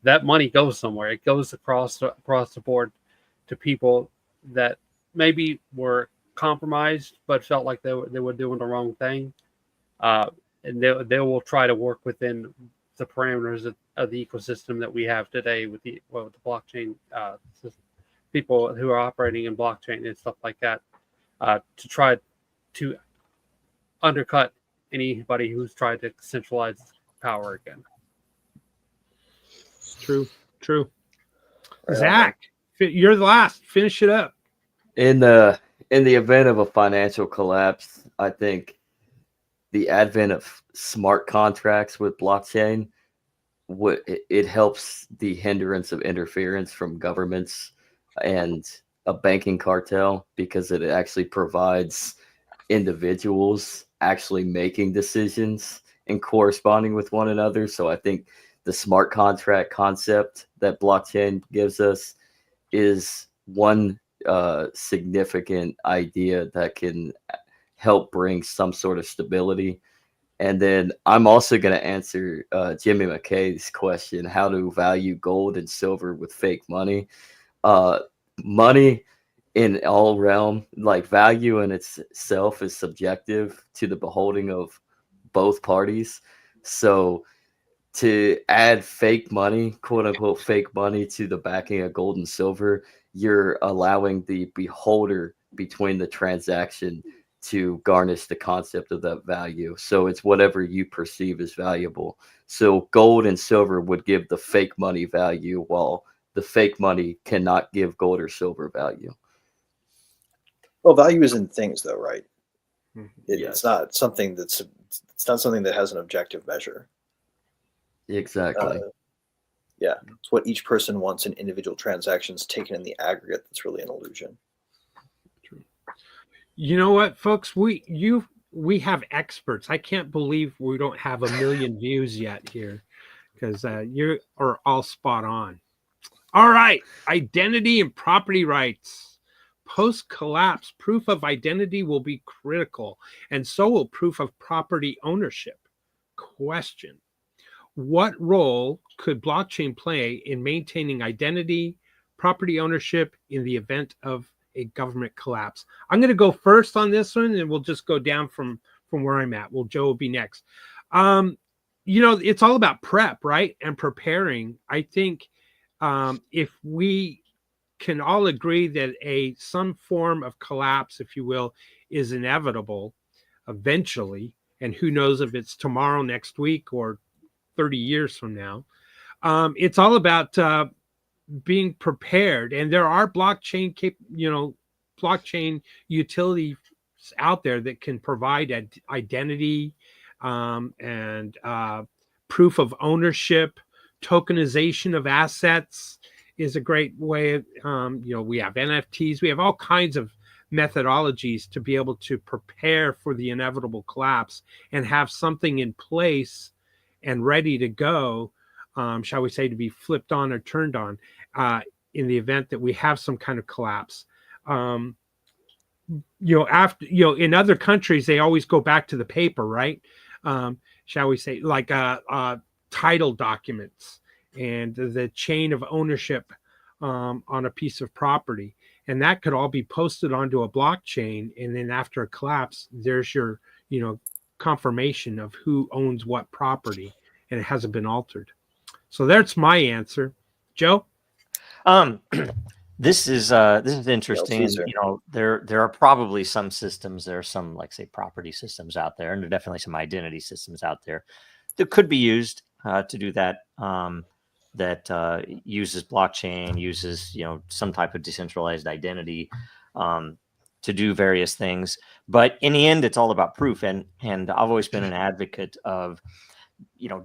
that money goes somewhere. It goes across the board to people that maybe were compromised but felt like they were doing the wrong thing, and they will try to work within the parameters of the ecosystem that we have today with the blockchain people who are operating in blockchain and stuff like that, to try to undercut anybody who's tried to centralize power again.
True. Zach, you're the last. Finish it up.
In the event of a financial collapse, I think the advent of smart contracts with blockchain, it helps the hindrance of interference from governments and a banking cartel, because it actually provides individuals actually making decisions and corresponding with one another. So I think the smart contract concept that blockchain gives us is one significant idea that can help bring some sort of stability. And then I'm also going to answer Jimmy McKay's question: how to value gold and silver with fake money. Money in all realm, like value in itself, is subjective to the beholding of both parties. So to add fake money, quote unquote fake money, to the backing of gold and silver, you're allowing the beholder between the transaction to garnish the concept of that value. So it's whatever you perceive as valuable. So gold and silver would give the fake money value, while the fake money cannot give gold or silver value.
Well, value is in things, though, right?
Yes.
It's not something that has an objective measure.
Exactly.
Yeah, it's what each person wants in individual transactions taken in the aggregate that's really an illusion.
You know what, folks? We have experts. I can't believe we don't have 1 million views yet here, because you are all spot on. All right, identity and property rights. Post-collapse, proof of identity will be critical, and so will proof of property ownership. Question: what role could blockchain play in maintaining identity, property ownership in the event of a government collapse? I'm going to go first on this one, and we'll just go down from where I'm at. Well, Joe will be next. You know, it's all about prep, right? And preparing. I think if we can all agree that some form of collapse, if you will, is inevitable eventually, and who knows if it's tomorrow, next week, or 30 years from now. It's all about being prepared, and there are blockchain utilities out there that can provide identity and proof of ownership, tokenization of assets. is a great way. We have NFTs, we have all kinds of methodologies to be able to prepare for the inevitable collapse and have something in place and ready to go, shall we say, to be flipped on or turned on in the event that we have some kind of collapse. In other countries, they always go back to the paper, right? Shall we say, like title documents and the chain of ownership on a piece of property. And that could all be posted onto a blockchain. And then after a collapse, there's your, confirmation of who owns what property, and it hasn't been altered. So that's my answer. Joe?
This is interesting. And, there are probably some systems. There are some, like, say, property systems out there, and there are definitely some identity systems out there that could be used to do that. That uses blockchain, uses some type of decentralized identity to do various things. But in the end, it's all about proof. And I've always been an advocate of,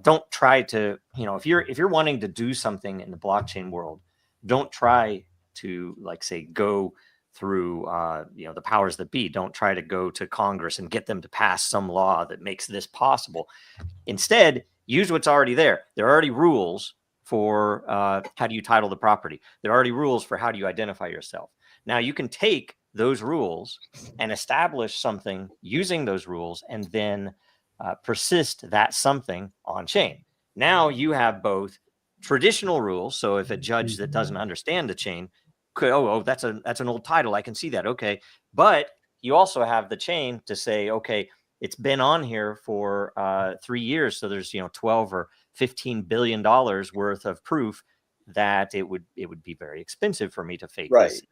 don't try to, if you're wanting to do something in the blockchain world, don't try to, like, say, go through the powers that be. Don't try to go to Congress and get them to pass some law that makes this possible. Instead, use what's already there. There are already rules for how do you title the property. There are already rules for how do you identify yourself. Now you can take those rules and establish something using those rules, and then persist that something on chain. Now you have both traditional rules. So if a judge that doesn't understand the chain could, that's an old title, I can see that. Okay. But you also have the chain to say, okay, it's been on here for 3 years. So there's, 12 or $15 billion worth of proof that it would be very expensive for me to fake this,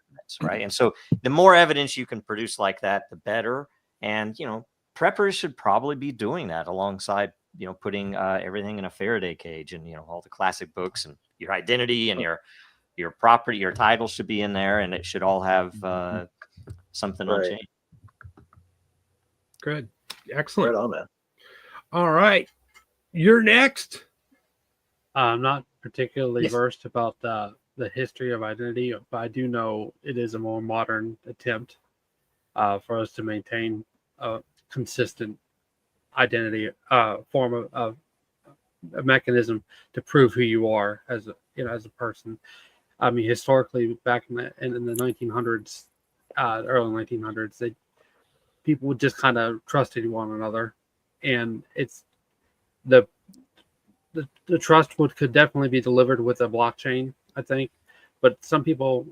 right? And so the more evidence you can produce like that, the better. And, preppers should probably be doing that alongside, putting everything in a Faraday cage, and, all the classic books, and your identity and your property, your title should be in there, and it should all have something on chain.
Good. Excellent.
Right on, man.
All right. You're next.
I'm not particularly versed about the history of identity, but I do know it is a more modern attempt for us to maintain a consistent identity form of a mechanism to prove who you are as a person. I mean, historically, back in the 1900s, early 1900s, people would just kind of trusted one another, and it's the trust could definitely be delivered with a blockchain, I think. But some people,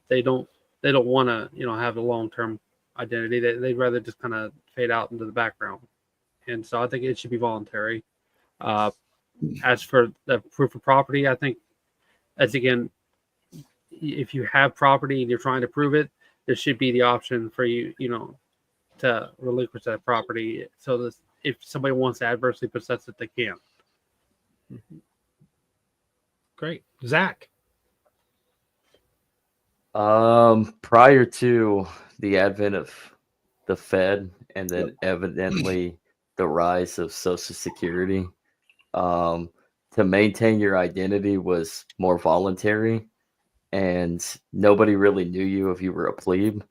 they don't want to have a long-term identity. They'd rather just kind of fade out into the background, and so I think it should be voluntary. As for the proof of property, I think that's, again, if you have property and you're trying to prove it, there should be the option for you, to relinquish that property, so that if somebody wants to adversely possess it, they can.
Great. Zach?
Prior to the advent of the Fed, and then evidently the rise of Social Security, to maintain your identity was more voluntary, and nobody really knew you if you were a plebe.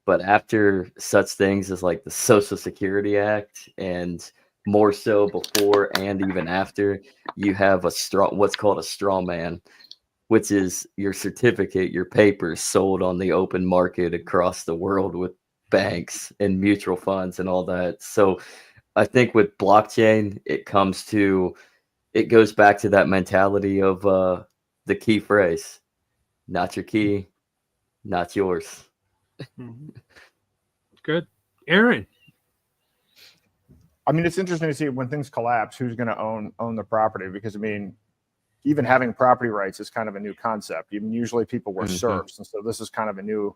But after such things as like the Social Security Act, and more so before and even after, you have what's called a straw man, which is your certificate, your papers sold on the open market across the world with banks and mutual funds and all that. So I think with blockchain, it goes back to that mentality of the key phrase: not your key, not yours.
Good. Aaron?
I mean, it's interesting to see when things collapse, who's going to own the property, because I mean, even having property rights is kind of a new concept. Even usually people were serfs, and so this is kind of a new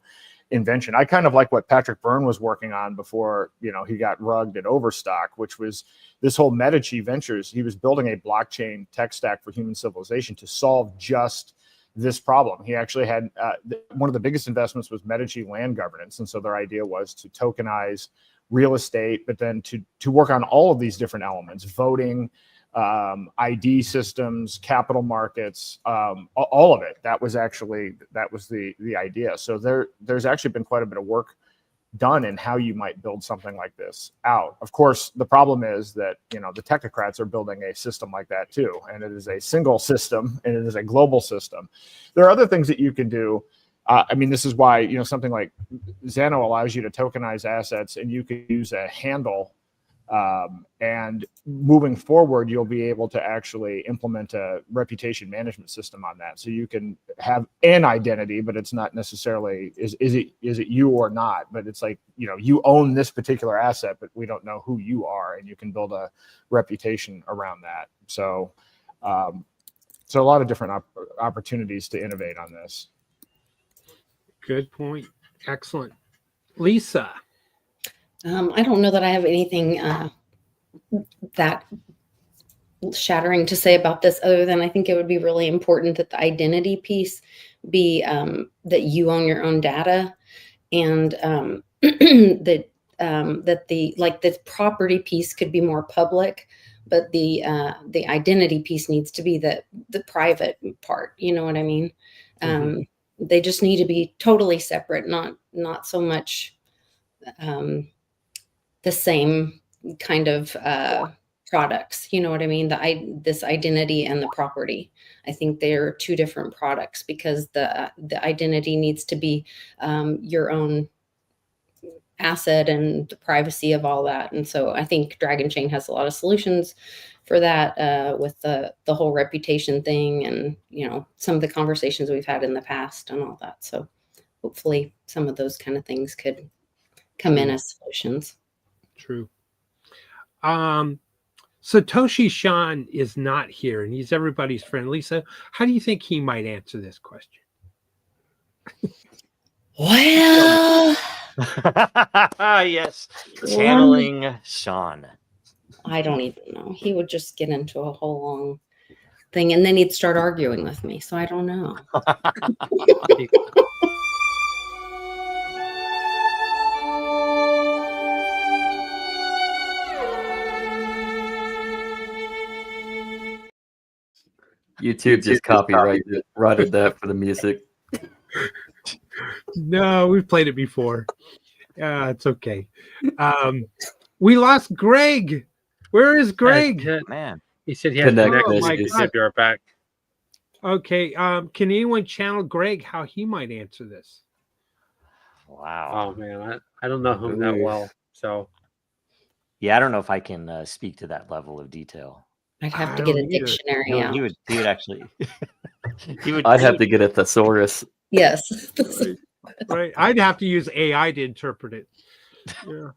invention. I kind of like what Patrick Byrne was working on before, he got rugged at Overstock, which was this whole Medici Ventures. He was building a blockchain tech stack for human civilization to solve just this problem. He actually had one of the biggest investments was Medici land governance, and so their idea was to tokenize real estate, but then to work on all of these different elements: voting, ID systems, capital markets, all of it. That was the idea. So there's actually been quite a bit of work done in how you might build something like this out. Of course, the problem is that, the technocrats are building a system like that too, and it is a single system and it is a global system. There are other things that you can do. This is why, something like Xano allows you to tokenize assets, and you can use a handle. And moving forward, you'll be able to actually implement a reputation management system on that. So you can have an identity, but it's not necessarily is it you or not. But it's like, you own this particular asset, but we don't know who you are, and you can build a reputation around that. So, so a lot of different opportunities to innovate on this.
Good point. Excellent, Lisa.
I don't know that I have anything that shattering to say about this, other than I think it would be really important that the identity piece be that you own your own data, and that the property piece could be more public, but the identity piece needs to be the private part. You know what I mean? They just need to be totally separate, not so much the same kind of products. You know what I mean? This identity and the property. I think they're two different products, because the identity needs to be your own asset and the privacy of all that. And so I think Dragon Chain has a lot of solutions for that, with the whole reputation thing, and some of the conversations we've had in the past and all that. So hopefully some of those kind of things could come in as solutions.
True. Satoshi Shon is not here, and he's everybody's friend. Lisa, how do you think he might answer this question?
Well,
yes, channeling Sean.
I don't even know. He would just get into a whole long thing, and then he'd start arguing with me. So I don't know.
YouTube just copyrighted that for the music.
No, we've played it before. It's okay. We lost Greg. Where is Greg?
Man, he said he had to connect. He said be right back.
Okay. Can anyone channel Greg how he might answer this?
Wow.
Oh man, I don't know him that well. So
yeah, I don't know if I can speak to that level of detail.
I'd have to get a dictionary out.
He would actually.
I'd have to get a thesaurus.
Yes.
Right. I'd have to use AI to interpret it. Yeah.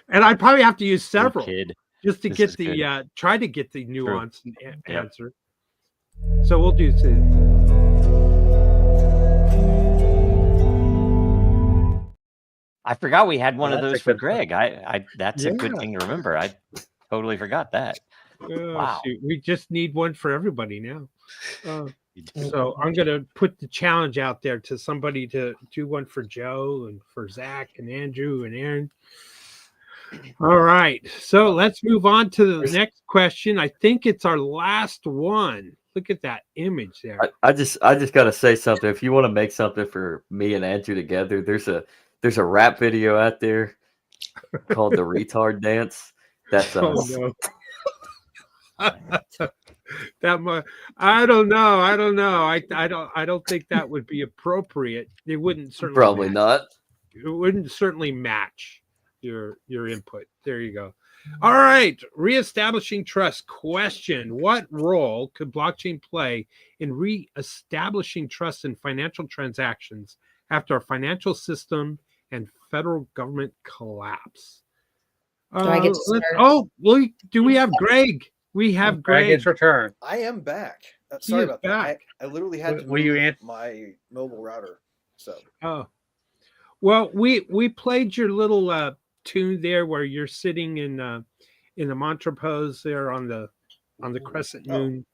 And I'd probably have to use several just to get the try to get the nuance and answer. So we'll do two.
I forgot we had one of those for Greg. That's a good thing to remember. I totally forgot that. Wow.
Shoot. We just need one for everybody now. So I'm going to put the challenge out there to somebody to do one for Joe and for Zach and Andrew and Aaron. All right. So let's move on to the next question. I think it's our last one. Look at that image there.
I just got to say something. If you want to make something for me and Andrew together, there's a rap video out there called the Retard Dance. That's us.
Oh, no. I don't know. I don't think that would be appropriate. It wouldn't certainly
probably not.
It wouldn't certainly match your input. There you go. All right. Reestablishing trust question. What role could blockchain play in reestablishing trust in financial transactions after a financial system and federal government collapse?
Do I get to start?
Do we have Greg? We have Greg.
It's return.
I am back. Sorry about that. I literally had to move my mobile router. So.
Well, we played your little tune there where you're sitting in the mantra pose there on the crescent moon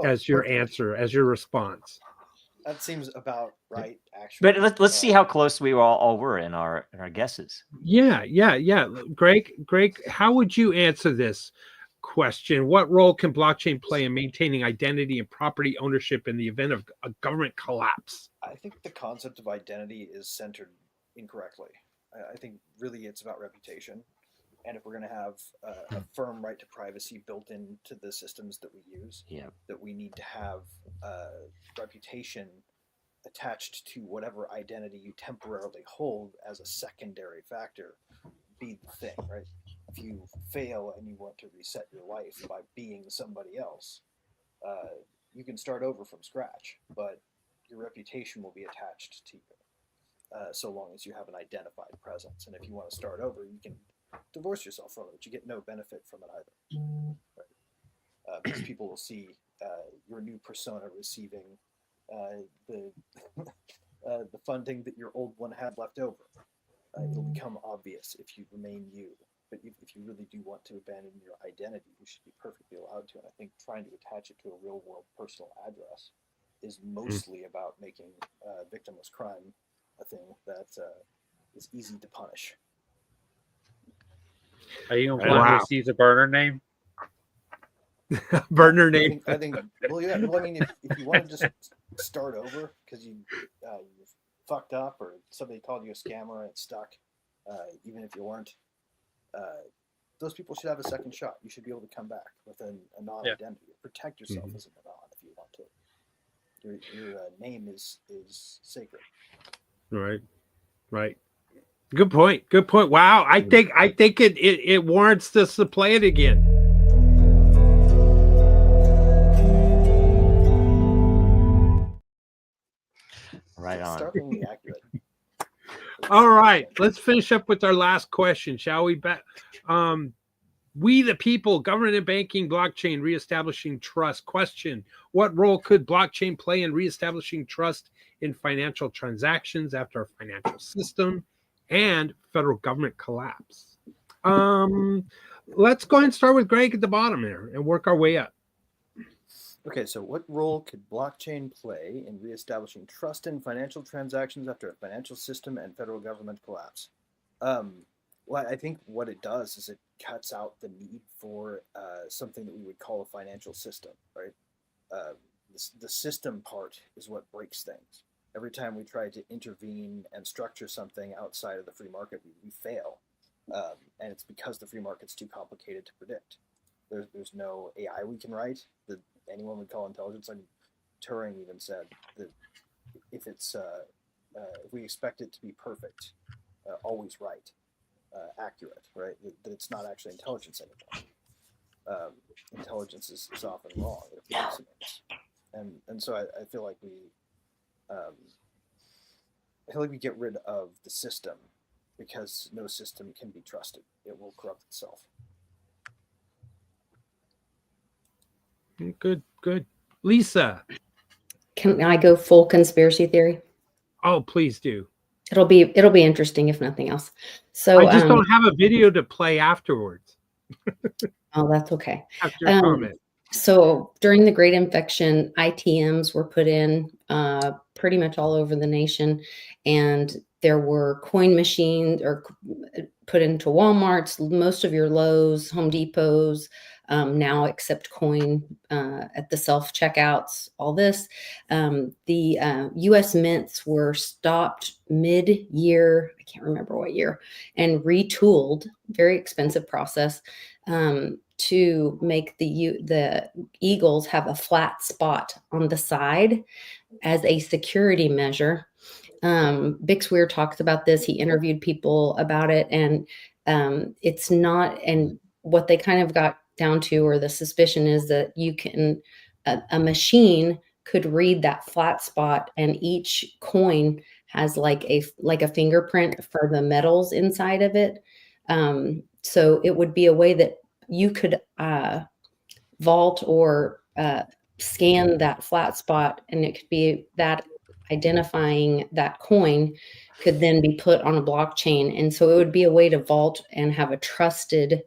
as your answer, as your response.
That seems about right, actually.
But let's see how close we all were in our guesses.
Yeah. Greg, how would you answer this question? What role can blockchain play in maintaining identity and property ownership in the event of a government collapse?
I think the concept of identity is centered incorrectly. I think really it's about reputation. And if we're going to have a firm right to privacy built into the systems that we use, that we need to have reputation attached to whatever identity you temporarily hold as a secondary factor be the thing, right? If you fail and you want to reset your life by being somebody else, you can start over from scratch, but your reputation will be attached to you so long as you have an identified presence. And if you want to start over, you can divorce yourself from it, but you get no benefit from it either. Right? Because people will see your new persona receiving the funding that your old one had left over. It'll become obvious if you remain you. But if you really do want to abandon your identity, you should be perfectly allowed to. And I think trying to attach it to a real world personal address is mostly about making victimless crime a thing that is easy to punish.
Are you going to use a burner name?
Burner name.
I think well, yeah. Well, I mean, if you want to just start over because you fucked up or somebody called you a scammer and it stuck, even if you weren't, those people should have a second shot. You should be able to come back with a non-identity. Protect yourself as an anon if you want to. Your name is sacred.
Right. Good point. Wow, I think it warrants us to play it again.
Right on.
Startlingly accurate.
All right, let's finish up with our last question, shall we? We the people, government and banking, blockchain, reestablishing trust. Question: what role could blockchain play in reestablishing trust in financial transactions after a financial system and federal government collapse? Let's go ahead and start with Greg at the bottom there and work our way up.
Okay, so what role could blockchain play in reestablishing trust in financial transactions after a financial system and federal government collapse? Well, I think what it does is it cuts out the need for something that we would call a financial system, right? The system part is what breaks things. Every time we try to intervene and structure something outside of the free market, we fail. And it's because the free market's too complicated to predict. There's no AI we can write that anyone would call intelligence. I mean, Turing even said that if we expect it to be perfect, always right, accurate, right, that it's not actually intelligence anymore. Intelligence is often wrong. It approximates. And so I feel like we get rid of the system because no system can be trusted. It will corrupt itself.
Good. Lisa.
Can I go full conspiracy theory?
Oh, please do.
It'll be interesting if nothing else. So
I just don't have a video to play afterwards.
Oh, that's okay.
After your comment.
So during the Great Infection, ITMs were put in pretty much all over the nation, and there were coin machines or put into Walmarts, most of your Lowe's, Home Depots, now accept coin at the self-checkouts, all this. The U.S. mints were stopped mid-year, I can't remember what year, and retooled, very expensive process, to make the eagles have a flat spot on the side as a security measure. Bix Weir talks about this. He interviewed people about it, and it's not, and what they kind of got down to, or the suspicion is that you can, a machine could read that flat spot, and each coin has like a fingerprint for the metals inside of it. So it would be a way that you could vault or scan that flat spot, and it could be that identifying that coin could then be put on a blockchain. And so it would be a way to vault and have a trusted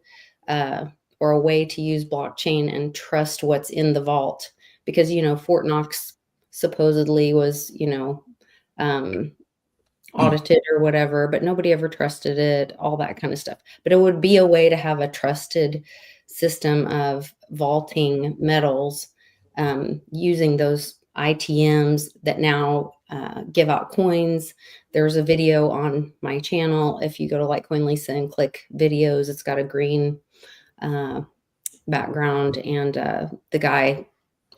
or a way to use blockchain and trust what's in the vault. Because, Fort Knox supposedly was, audited or whatever, but nobody ever trusted it, all that kind of stuff. But it would be a way to have a trusted system of vaulting metals using those ITMs that now give out coins. There's a video on my channel. If you go to Litecoin Lisa and click videos, it's got a green background, and the guy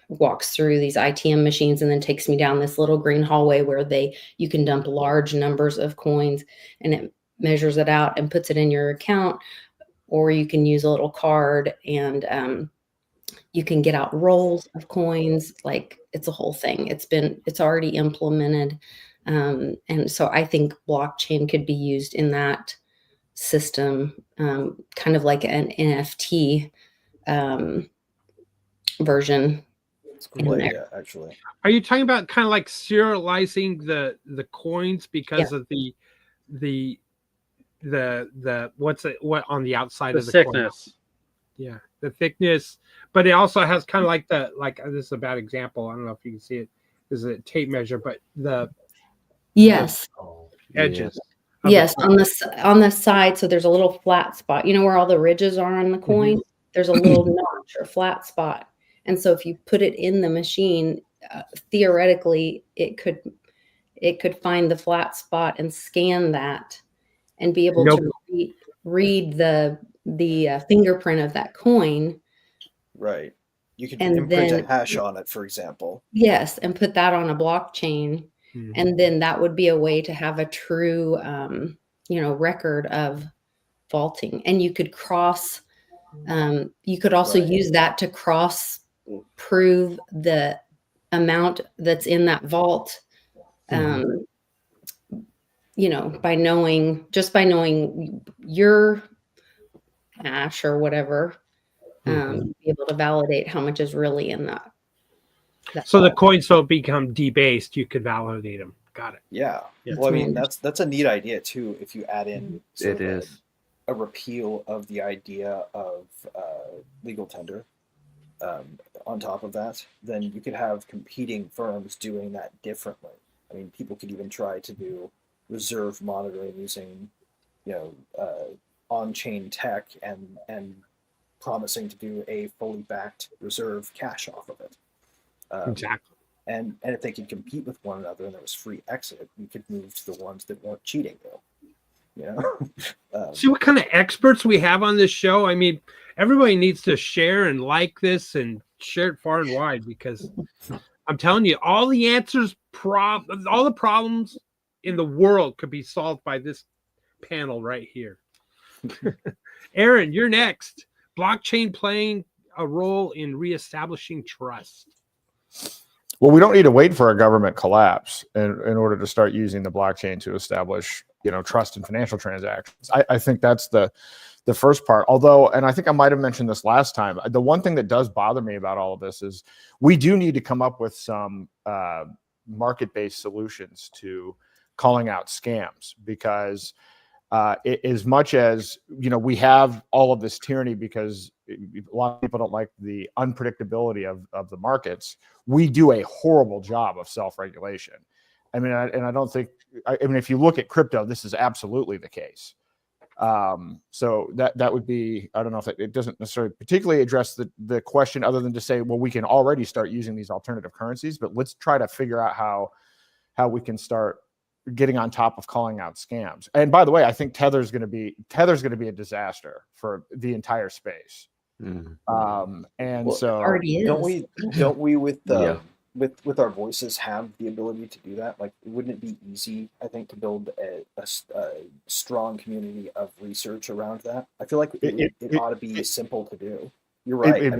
walks through these ITM machines and then takes me down this little green hallway where you can dump large numbers of coins, and it measures it out and puts it in your account, or you can use a little card and you can get out rolls of coins. Like, it's a whole thing. It's already implemented. And so I think blockchain could be used in that system, kind of like an NFT version.
It's a cool idea, actually.
Are you talking about kind of like serializing the coins because of the what on the outside of the
thickness?
Coin? Yeah, the thickness, but it also has kind of like this is a bad example. I don't know if you can see it. This is a tape measure, but the edges.
Yes, on the side. So there's a little flat spot. You know where all the ridges are on the coin? There's a little notch or flat spot. And so if you put it in the machine, theoretically, it could find the flat spot and scan that and be able to read the fingerprint of that coin.
Right. You could imprint a hash on it, for example.
Yes, and put that on a blockchain. And then that would be a way to have a true, record of vaulting. And you could you could also use that to prove the amount that's in that vault, by knowing your hash or whatever, be able to validate how much is really in that.
So the coins don't become debased. You could validate them. Got it.
Yeah. Well, I mean, that's a neat idea too. If you add in a repeal of the idea of legal tender on top of that, then you could have competing firms doing that differently. I mean, people could even try to do reserve monitoring using, on-chain tech and promising to do a fully backed reserve cash off of it.
Exactly.
And if they could compete with one another and there was free exit, we could move to the ones that weren't cheating, though.
See what kind of experts we have on this show. I mean, everybody needs to share and like this and share it far and wide, because I'm telling you, all the answers, all the problems in the world could be solved by this panel right here. Aaron, you're next. Blockchain playing a role in reestablishing trust.
Well, we don't need to wait for a government collapse in order to start using the blockchain to establish, trust in financial transactions. I think that's the first part. Although, and I think I might have mentioned this last time, the one thing that does bother me about all of this is we do need to come up with some market-based solutions to calling out scams, because as much as we have all of this tyranny because a lot of people don't like the unpredictability of the markets, we do a horrible job of self-regulation. I mean, I don't think, if you look at crypto, this is absolutely the case. So that would be, I don't know if it doesn't necessarily particularly address the question, other than to say, well, we can already start using these alternative currencies, but let's try to figure out how we can start getting on top of calling out scams. And by the way, I think Tether's going to be a disaster for the entire space. And so
already is.
Don't we with our voices have the ability to do that? Like, wouldn't it be easy, I think, to build a strong community of research around that? I feel like it ought to be simple to do. You're right.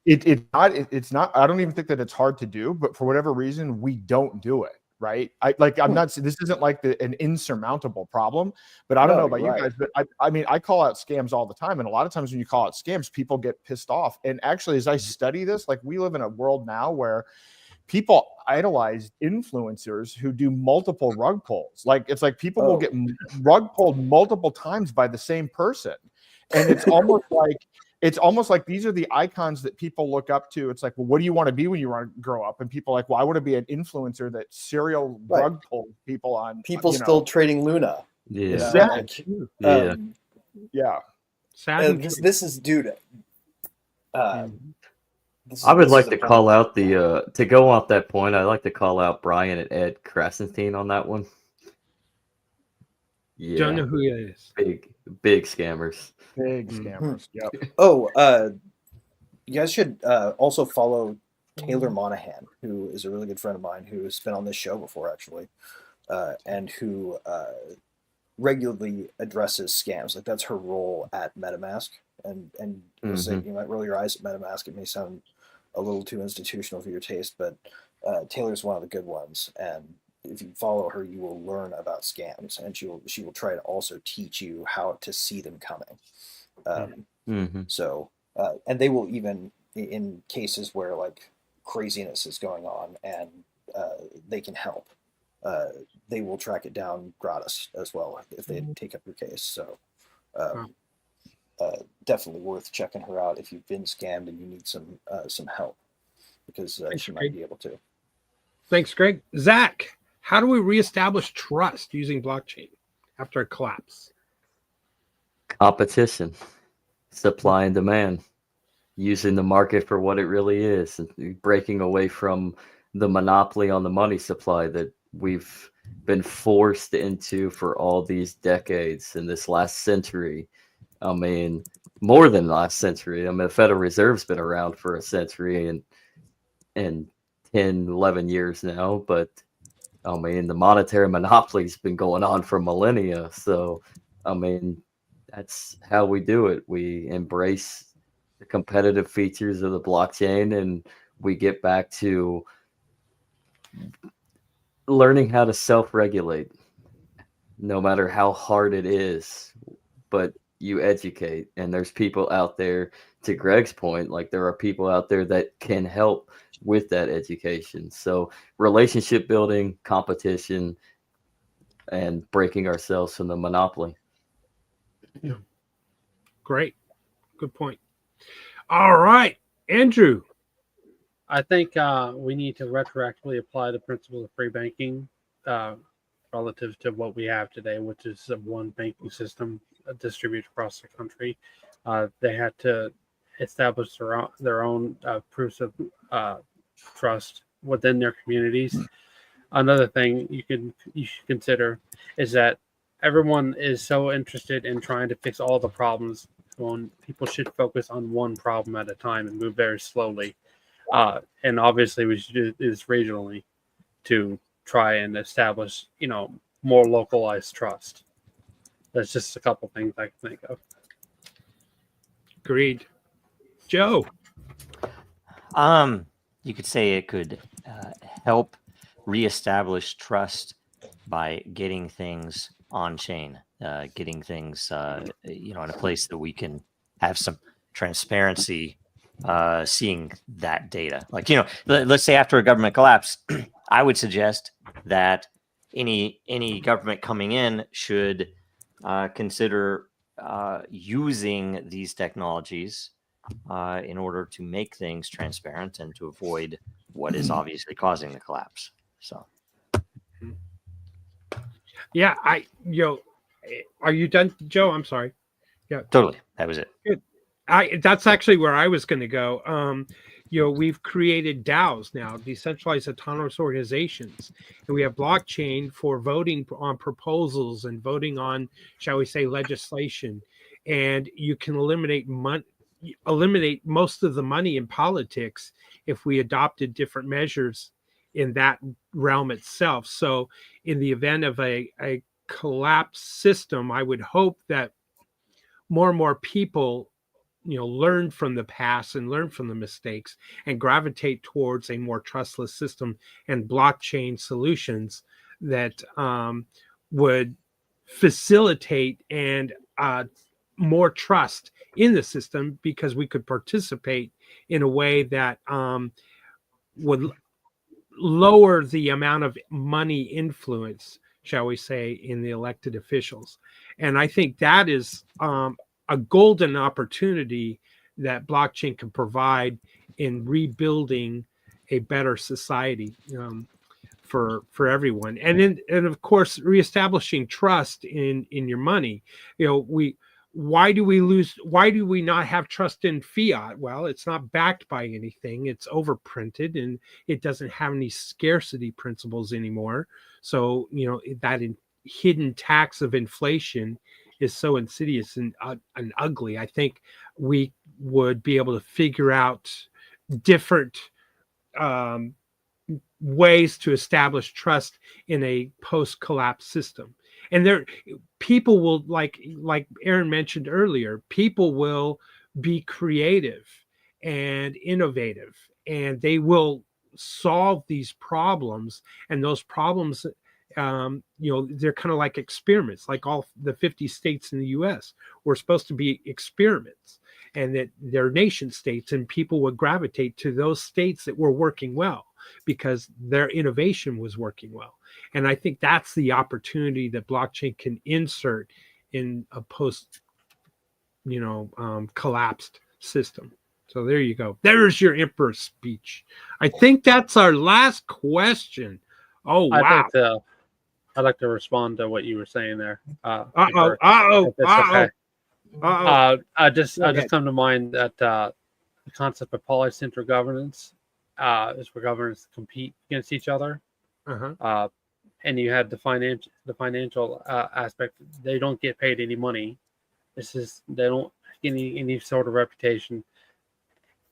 It's not. I don't even think that it's hard to do, but for whatever reason, we don't do it. Right. I'm not, this isn't like an insurmountable problem, but I don't know about you guys, but I mean, I call out scams all the time. And a lot of times when you call out scams, people get pissed off. And actually, as I study this, like, we live in a world now where people idolize influencers who do multiple rug pulls. Like, it's like people will get rug pulled multiple times by the same person. And it's almost like it's almost like these are the icons that people look up to. It's like, well, what do you want to be when you want to grow up? And people are like, well, I want to be an influencer that serial rug pull people on.
People still trading Luna.
Yeah.
Yeah.
This is, dude.
I would like to call out to go off that point. I'd like to call out Brian and Ed Krasenstein on that one. Yeah.
Don't know who he is.
Big scammers.
Big scammers. Yep.
Oh, you guys should also follow Taylor Monahan, who is a really good friend of mine who has been on this show before, actually, and who regularly addresses scams. Like, that's her role at MetaMask. And you might roll your eyes at MetaMask. It may sound a little too institutional for your taste, but Taylor's one of the good ones. And if you follow her, you will learn about scams, and she will try to also teach you how to see them coming. So, and they will, even in cases where like craziness is going on and they can help, they will track it down gratis as well if they take up your case. So definitely worth checking her out if you've been scammed and you need some help, because she might be able to.
Thanks, Greg. Zach, how do we reestablish trust using blockchain after a collapse?
Competition, supply and demand, using the market for what it really is, and breaking away from the monopoly on the money supply that we've been forced into for all these decades in this last century. I mean, more than last century. I mean, the Federal Reserve's been around for a century and 10, 11 years now, but I mean, the monetary monopoly's been going on for millennia. So, I mean, that's how we do it. We embrace the competitive features of the blockchain, and we get back to learning how to self-regulate, no matter how hard it is. But you educate, and there's people out there, to Greg's point, like there are people out there that can help with that education. So relationship building, competition, and breaking ourselves from the monopoly.
Yeah. Great. Good point. All right, Andrew.
I think we need to retroactively apply the principle of free banking relative to what we have today, which is one banking system distributed across the country. They had to establish their own proofs of trust within their communities. Another thing you should consider is that everyone is so interested in trying to fix all the problems when people should focus on one problem at a time and move very slowly. And obviously we should do this regionally to try and establish, more localized trust. That's just a couple things I can think of.
Agreed. Joe.
You could say it could help reestablish trust by getting things on chain, getting things, in a place that we can have some transparency, seeing that data. Like, let's say after a government collapse, I would suggest that any government coming in should consider using these technologies in order to make things transparent and to avoid what is obviously causing the collapse. So,
yeah, are you done, Joe? I'm sorry. Yeah,
totally. That was it.
Good. That's actually where I was going to go. We've created DAOs now, decentralized autonomous organizations, and we have blockchain for voting on proposals and voting on, shall we say, legislation. And you can eliminate most of the money in politics if we adopted different measures in that realm itself. So in the event of a collapsed system, I would hope that more and more people learn from the past and learn from the mistakes and gravitate towards a more trustless system and blockchain solutions that would facilitate and more trust in the system, because we could participate in a way that would lower the amount of money influence, shall we say, in the elected officials. And I think that is a golden opportunity that blockchain can provide in rebuilding a better society for everyone. And of course, reestablishing trust in your money. Why do we not have trust in fiat? Well, it's not backed by anything. It's overprinted, and it doesn't have any scarcity principles anymore. So, that hidden tax of inflation is so insidious and ugly. I think we would be able to figure out different ways to establish trust in a post-collapse system. And people will, like Aaron mentioned earlier, people will be creative and innovative, and they will solve these problems. And those problems, they're kind of like experiments. Like all the 50 states in the US were supposed to be experiments, and that they're nation states, and people would gravitate to those states that were working well because their innovation was working well. And I think that's the opportunity that blockchain can insert in a post, collapsed system. So there you go. There's your emperor's speech. I think that's our last question. Oh, wow.
I'd like to respond to what you were saying there. I just come to mind that the concept of polycentric governance is where governments compete against each other. And you had the financial aspect. They don't get paid any money. They don't get any sort of reputation.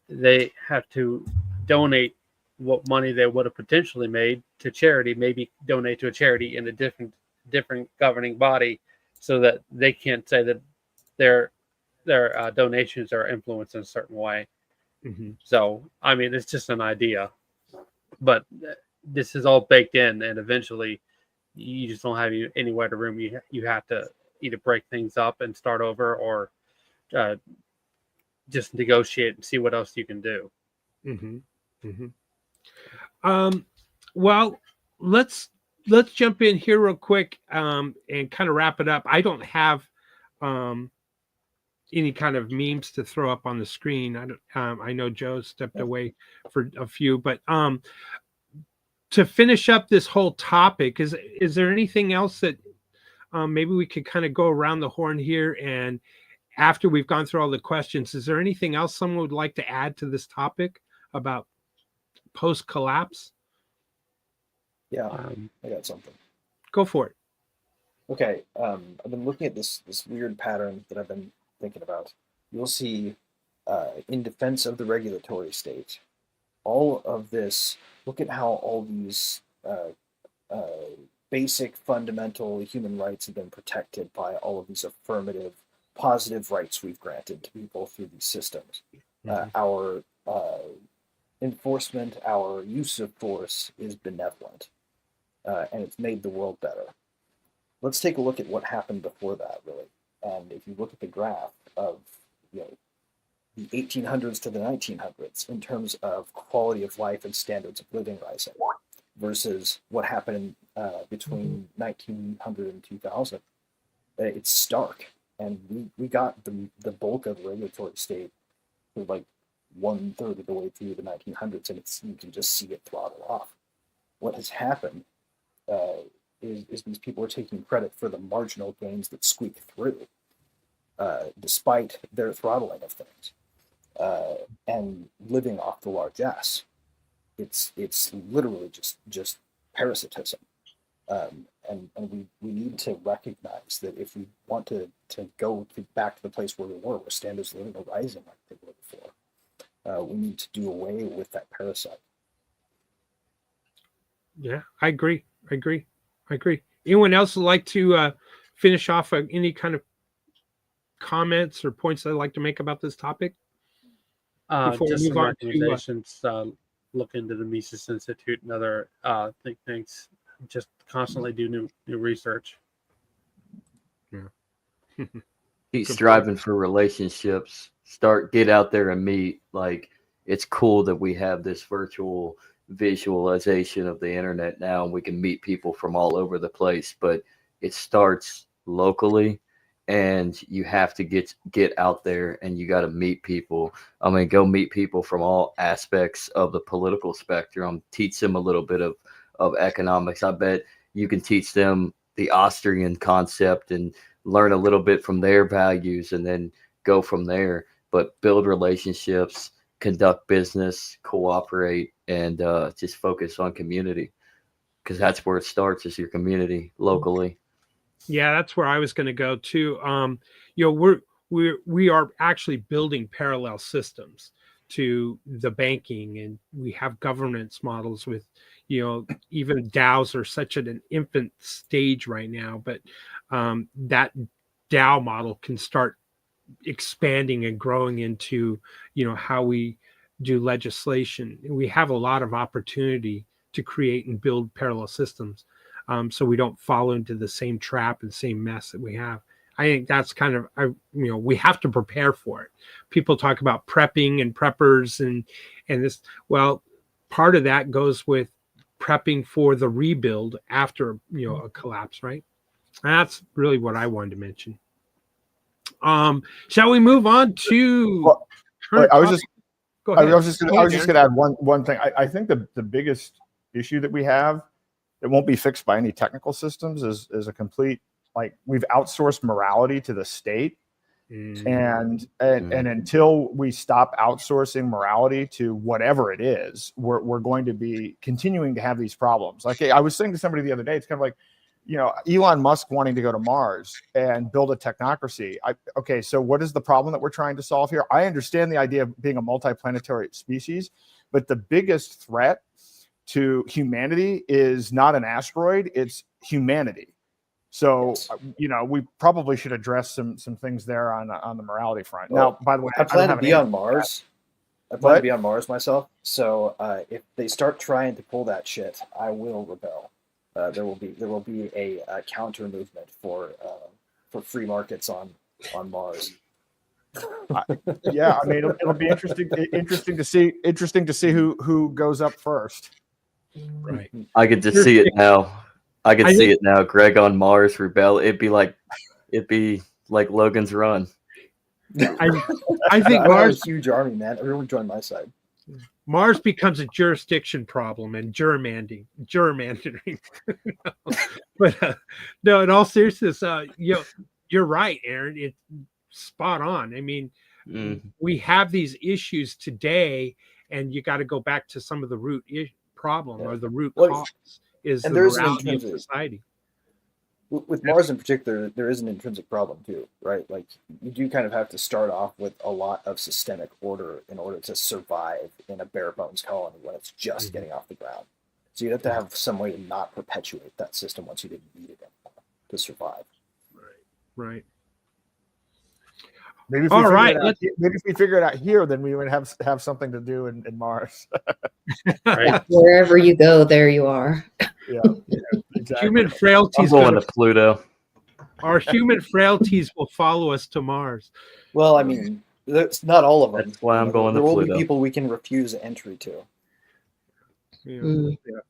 They have to donate what money they would have potentially made to charity, maybe donate to a charity in a different governing body, so that they can't say that their donations are influenced in a certain way. So, I mean, it's just an idea, but this is all baked in, and eventually you just don't have anywhere to room. You have to either break things up and start over, or just negotiate and see what else you can do.
Well, let's jump in here real quick and kind of wrap it up. I don't have any kind of memes to throw up on the screen. I know Joe stepped away for a few, but to finish up this whole topic, is there anything else that maybe we could kind of go around the horn here, and after we've gone through all the questions, is there anything else someone would like to add to this topic about post-collapse?
Yeah, I got something.
Go for it.
Okay, I've been looking at this weird pattern that I've been thinking about. You'll see in defense of the regulatory state, all of this, look at how all these basic fundamental human rights have been protected by all of these affirmative positive rights we've granted to people through these systems. Our enforcement, our use of force is benevolent, and it's made the world better. Let's take a look at what happened before that, really. And if you look at the graph of the 1800s to the 1900s in terms of quality of life and standards of living rising versus what happened between 1900 and 2000, it's stark. And we got the bulk of the regulatory state for like 1/3 of the way through the 1900s, and you can just see it throttle off. What has happened is these people are taking credit for the marginal gains that squeak through, despite their throttling of things, and living off the largesse. It's literally just parasitism. And we need to recognize that if we want to go back to the place where we were, where standards of living are rising like they were before, we need to do away with that parasite.
Yeah, I agree. Anyone else would like to finish off any kind of comments or points they'd like to make about this topic?
Before just some recommendations. Look into the Mises Institute and other think tanks. Just constantly do new research.
Yeah. Keep striving for relationships. Get out there and meet. Like, it's cool that we have this virtual visualization of the internet now, and we can meet people from all over the place, but it starts locally, and you have to get out there and you got to meet people. I mean, go meet people from all aspects of the political spectrum, teach them a little bit of economics. I bet you can teach them the Austrian concept and learn a little bit from their values and then go from there. But build relationships, conduct business, cooperate, and just focus on community, because that's where it starts, is your community locally.
Yeah, that's where I was going to go too. You know, we are actually building parallel systems to the banking, and we have governance models with, you know, even DAOs are such at an infant stage right now, but that DAO model can start expanding and growing into, you know, how we do legislation. We have a lot of opportunity to create and build parallel systems, so we don't fall into the same trap and same mess that we have. I think that's kind of, you know, we have to prepare for it. People talk about prepping and preppers and this. Well, part of that goes with prepping for the rebuild after, you know, a collapse, right? And that's really what I wanted to mention. Shall we move on to?
Well, I was just
Go ahead.
I was just going to add one thing. I think the biggest issue that we have that won't be fixed by any technical systems is a complete, like, we've outsourced morality to the state. And until we stop outsourcing morality to whatever it is, we're going to be continuing to have these problems. Like, I was saying to somebody the other day, it's kind of like, you know, Elon Musk wanting to go to Mars and build a technocracy. Okay, so what is the problem that we're trying to solve here? I understand the idea of being a multiplanetary species, but the biggest threat to humanity is not an asteroid, it's humanity. So, you know, we probably should address some things there on the morality front.
Well,
now, by the way,
I plan to be on Mars. I plan to be on Mars myself. So if they start trying to pull that shit, I will rebel. There will be a counter movement for free markets on Mars.
Yeah, I mean, it'll be interesting to see who goes up first.
Right.
I could just see it now. I could see it now. Greg on Mars rebel. It'd be like Logan's Run.
I think
I
Mars
have a huge army, man. Everyone join my side.
Mars becomes a jurisdiction problem and gerrymandering. But no, in all seriousness, you know, you're right, Aaron. It's spot on. I mean, we have these issues today, and you got to go back to some of the root problem or the root cause is the morality of society.
With Mars in particular, there is an intrinsic problem too, right? Like, you do kind of have to start off with a lot of systemic order in order to survive in a bare bones colony when it's just getting off the ground. So you have to have some way to not perpetuate that system once you didn't need it anymore to survive.
Right.
Maybe if we figure it out here, then we would have something to do in Mars.
Right.
Yeah, wherever you go, there you are.
Yeah, exactly.
Human frailties.
I'm going to Pluto.
Our human frailties will follow us to Mars.
Well, I mean, that's not all of them.
That's why I'm going to
There will
Pluto.
be people we can refuse entry to.
Yeah. Yeah.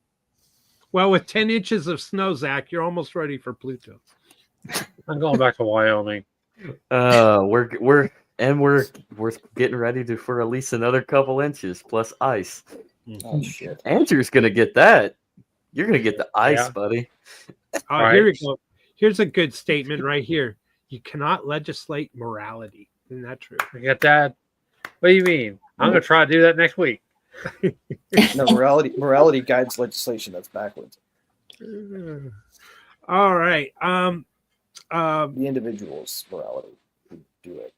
Well, with 10 inches of snow, Zach, you're almost ready for Pluto.
I'm going back to Wyoming.
We're getting ready for at least another couple inches plus ice.
Oh shit!
Andrew's gonna get that. You're gonna get the ice, buddy.
Oh, here we go. Here's a good statement right here. You cannot legislate morality. Isn't that true?
I get that. What do you mean? I'm gonna try to do that next week.
No, morality guides legislation. That's backwards.
All right.
The individual's morality would do it.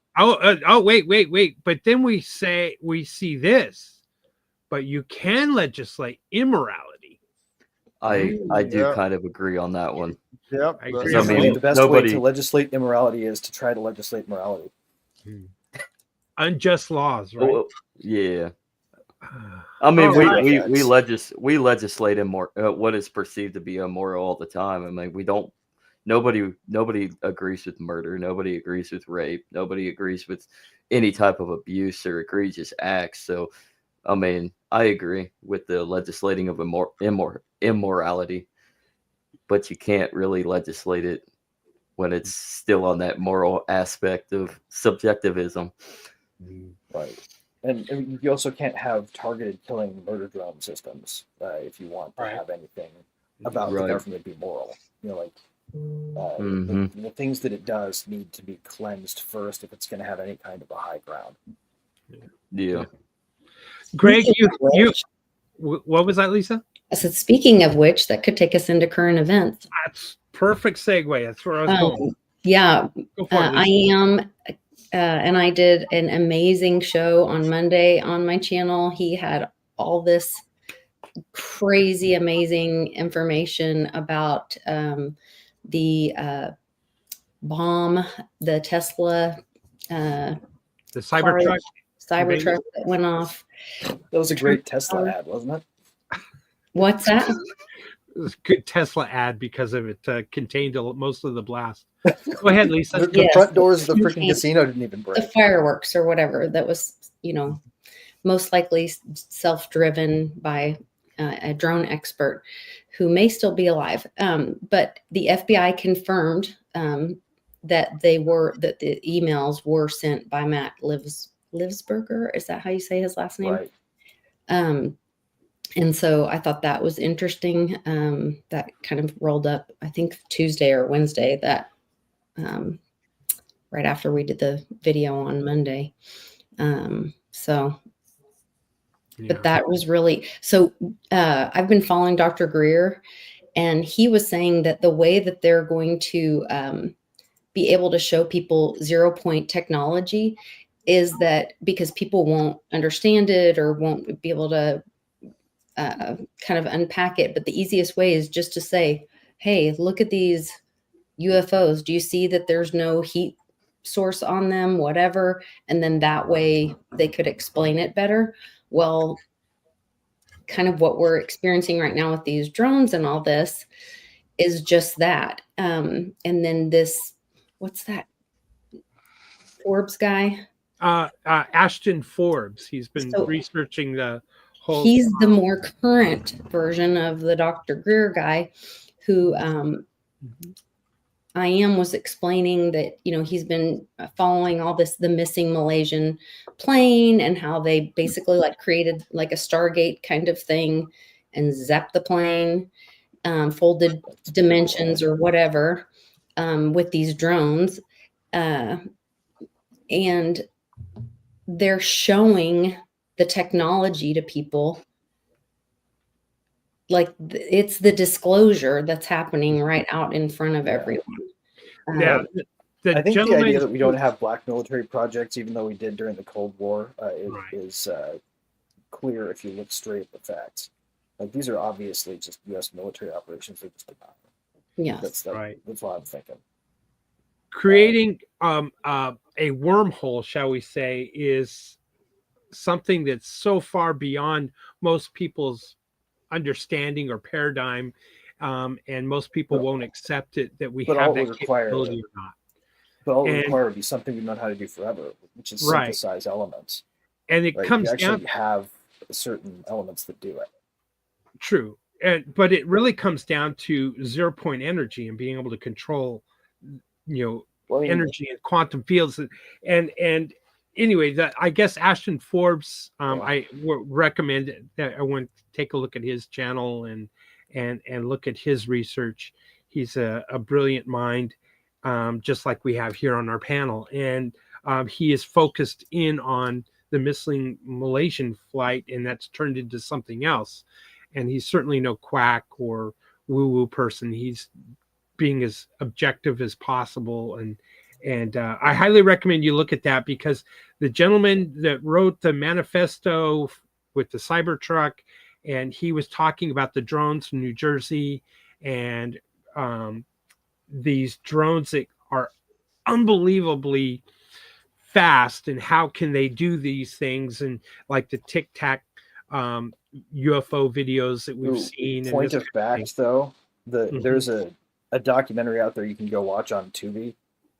Wait. But then we see this, but you can legislate immorality.
I do kind of agree on that one.
Yep.
I agree.
I mean,
The best way to legislate immorality is to try to legislate morality.
Unjust laws, right?
Well, yeah. I mean, we legislate what is perceived to be immoral all the time. I mean, we don't. Nobody agrees with murder. Nobody agrees with rape. Nobody agrees with any type of abuse or egregious acts. So, I mean, I agree with the legislating of immorality, but you can't really legislate it when it's still on that moral aspect of subjectivism.
Right. And you also can't have targeted killing murder drone systems if you want to
Right.
have anything about the
Right.
government be moral. You know, like the things that it does need to be cleansed first if it's going to have any kind of a high ground.
Yeah.
Greg,
Speaking of which-
what was that, Lisa?
I said, speaking of which, that could take us into current events.
That's perfect segue. That's where I was going.
Yeah,
Go for it,
I
Lisa.
am. And I did an amazing show on Monday on my channel. He had all this crazy, amazing information about the bomb, the Tesla
The Cybertruck.
Cybertruck that went off.
That was a great Tesla ad, wasn't it?
What's that?
It was a good Tesla ad because of it contained most of the blast. Go ahead, Lisa.
The
Yes.
front doors of the freaking
Contained
casino didn't even break.
The fireworks or whatever that was, most likely self-driven by a drone expert who may still be alive. But the FBI confirmed that the emails were sent by Matt Livsberger. Is that how you say his last name?
Right.
And so I thought that was interesting. That kind of rolled up, I think Tuesday or Wednesday, that right after we did the video on Monday. But that was really, so I've been following Dr. Greer, and he was saying that the way that they're going to be able to show people 0-point technology is that because people won't understand it or won't be able to kind of unpack it. But the easiest way is just to say, hey, look at these UFOs. Do you see that there's no heat source on them, whatever? And then that way they could explain it better. Well, kind of what we're experiencing right now with these drones and all this is just that. And then this, what's that? Forbes guy?
Ashton Forbes. He's been
So-
researching the whole.
He's the more current version of the Dr. Greer guy who IM was explaining that, he's been following all this, the missing Malaysian plane and how they basically created like a Stargate kind of thing and zapped the plane, folded dimensions or whatever with these drones. And they're showing the technology to people. It's the disclosure that's happening right out in front of everyone.
Yeah.
I think the
gentleman-
idea that we don't have black military projects, even though we did during the Cold War, is clear if you look straight at the facts. These are obviously just U.S. military operations. They're just about.
Yeah,
That's
Right.
That's what I'm thinking.
Creating a wormhole, shall we say, is something that's so far beyond most people's understanding or paradigm, and most people won't accept it that we
But
have
all it
that
would require-
capability or not.
But all it
And-
would require would be something we've known how to do forever, which is
Right.
synthesize elements.
And it
Right?
comes
You actually
down
have certain elements that do it.
true, but it really comes down to 0-point energy and being able to control,
Well, I mean,
energy and quantum fields, and anyway, that I guess Ashton Forbes, I recommend that I went take a look at his channel and look at his research. He's a brilliant mind, just like we have here on our panel, and he is focused in on the missing Malaysian flight, and that's turned into something else. And he's certainly no quack or woo-woo person. He's being as objective as possible, and I highly recommend you look at that, because the gentleman that wrote the manifesto with the Cybertruck, and he was talking about the drones from New Jersey and these drones that are unbelievably fast, and how can they do these things, and like the Tic Tac UFO videos that we've seen.
Point of fact, though,
Mhm.
there's a documentary out there you can go watch on Tubi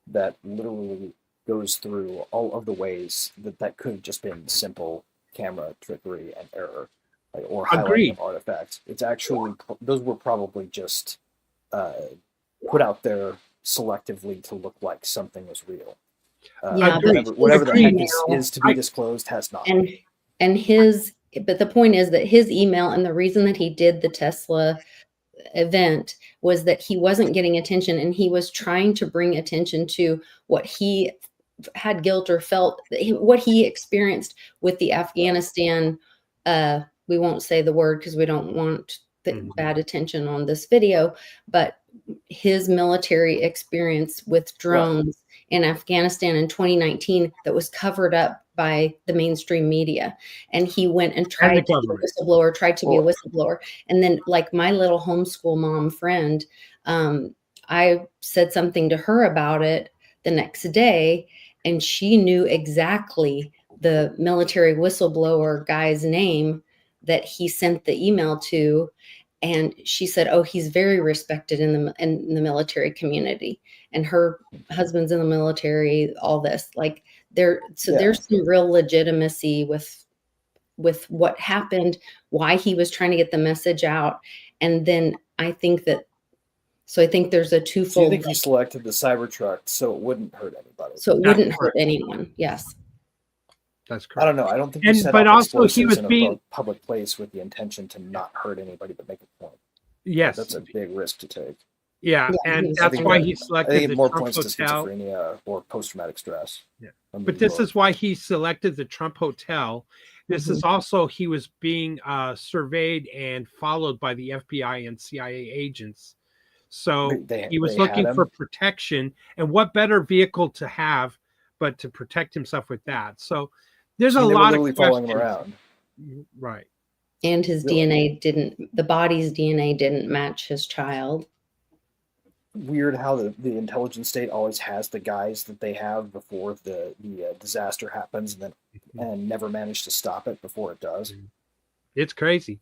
that literally goes through all of the ways that could have just been simple camera trickery and error, or highlighting
Agreed.
of artifacts. It's actually those were probably just put out there selectively to look like something was real.
Yeah,
whatever the heck
email,
is to be disclosed has not.
But the point is that his email, and the reason that he did the Tesla event, was that he wasn't getting attention, and he was trying to bring attention to what he had guilt or felt, what he experienced with the Afghanistan. We won't say the word because we don't want the bad attention on this video, but his military experience with drones in Afghanistan in 2019 that was covered up by the mainstream media. And he went and tried to be a whistleblower. And then, like my little homeschool mom friend, I said something to her about it the next day, and she knew exactly the military whistleblower guy's name that he sent the email to. And she said, "Oh, he's very respected in the military community, and her husband's in the military." All this, like, there's some real legitimacy with what happened, why he was trying to get the message out, and then I think there's a twofold.
So you think he selected the Cybertruck so it wouldn't hurt anybody?
So it wouldn't hurt anyone. Yes.
That's correct.
I don't know. I don't think he set
but
off
also he was
explosives in a
being
public place with the intention to not hurt anybody but make a point.
yes,
That's a big risk to take.
yeah, and that's why he selected the
more
Trump
points to
Hotel.
schizophrenia or post-traumatic stress.
Yeah. But this is why he selected the Trump Hotel. This is also, he was being surveyed and followed by the FBI and CIA agents. So he was looking for protection, and what better vehicle to have but to protect himself with that? So there's a lot of
following him around.
Right.
And his the body's DNA didn't match his child.
Weird how the intelligence state always has the guys that they have before the disaster happens, and never manage to stop it before it does.
It's crazy.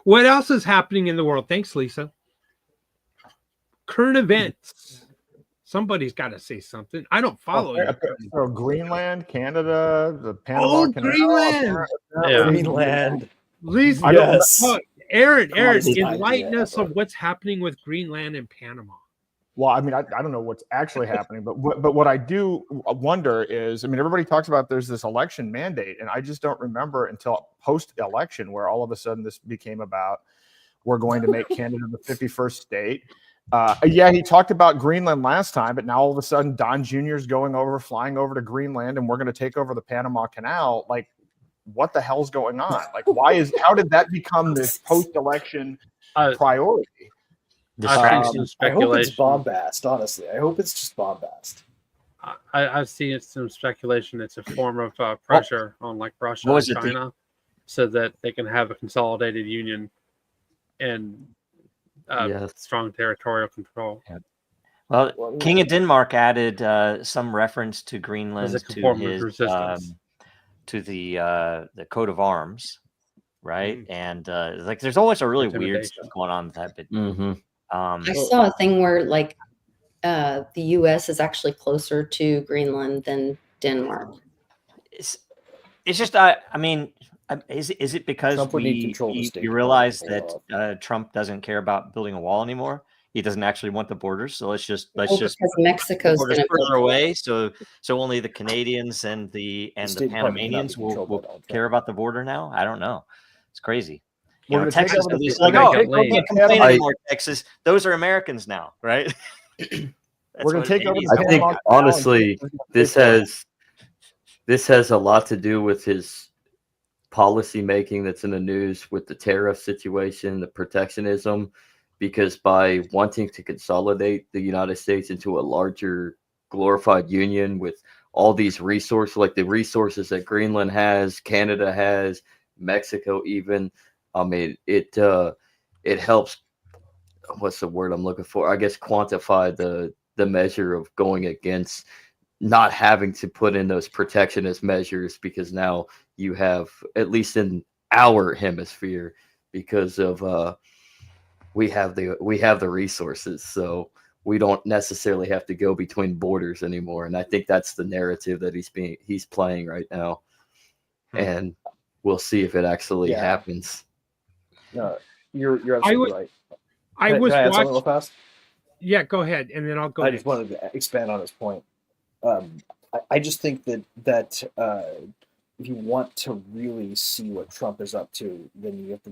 What else is happening in the world? Thanks, Lisa. Current events. Somebody's got to say something. I don't follow it.
So Greenland, Canada, the Panama Canal.
Greenland.
Lisa,
yes.
Aaron, enlighten us of what's happening with Greenland and Panama.
Well, I mean, I don't know what's actually happening, but what I do wonder is, I mean, everybody talks about there's this election mandate, and I just don't remember until post-election where all of a sudden this became about we're going to make Canada the 51st state. He talked about Greenland last time, but now all of a sudden Don Jr. is flying over to Greenland, and we're going to take over the Panama Canal. Like, what the hell's going on? Like, how did that become this post-election priority?
I
hope it's bombast, honestly. I hope it's just bombast.
I've seen some speculation. It's a form of pressure on like Russia and China so that they can have a consolidated union and strong territorial control.
Yeah. Well, King of Denmark added some reference to Greenland to his to the coat of arms, right? And like, there's always a really weird stuff going on with that. But
I saw a thing where like the U.S. is actually closer to Greenland than Denmark.
It's just I mean. Is it because you realize that Trump doesn't care about building a wall anymore? He doesn't actually want the borders, so let's just
because Mexico's
further away. So only the Canadians and the Panamanians will care about the border now. I don't know. It's crazy. You know, Texas is like, can't complain anymore, Texas. Those are Americans now, right?
We're going to take over.
I think honestly, this has a lot to do with his policy making that's in the news with the tariff situation, the protectionism, because by wanting to consolidate the United States into a larger glorified union with all these resources, like the resources that Greenland has, Canada has, Mexico even, I mean, it helps, what's the word I'm looking for? I guess quantify the measure of going against not having to put in those protectionist measures, because now you have, at least in our hemisphere, because of we have the resources, so we don't necessarily have to go between borders anymore. And I think that's the narrative that he's playing right now, and we'll see if it actually happens.
No, you're absolutely right.
I was watching. Yeah, go ahead, and then I'll go.
I
next.
just wanted to expand on his point. I just think that if you want to really see what Trump is up to, then you have to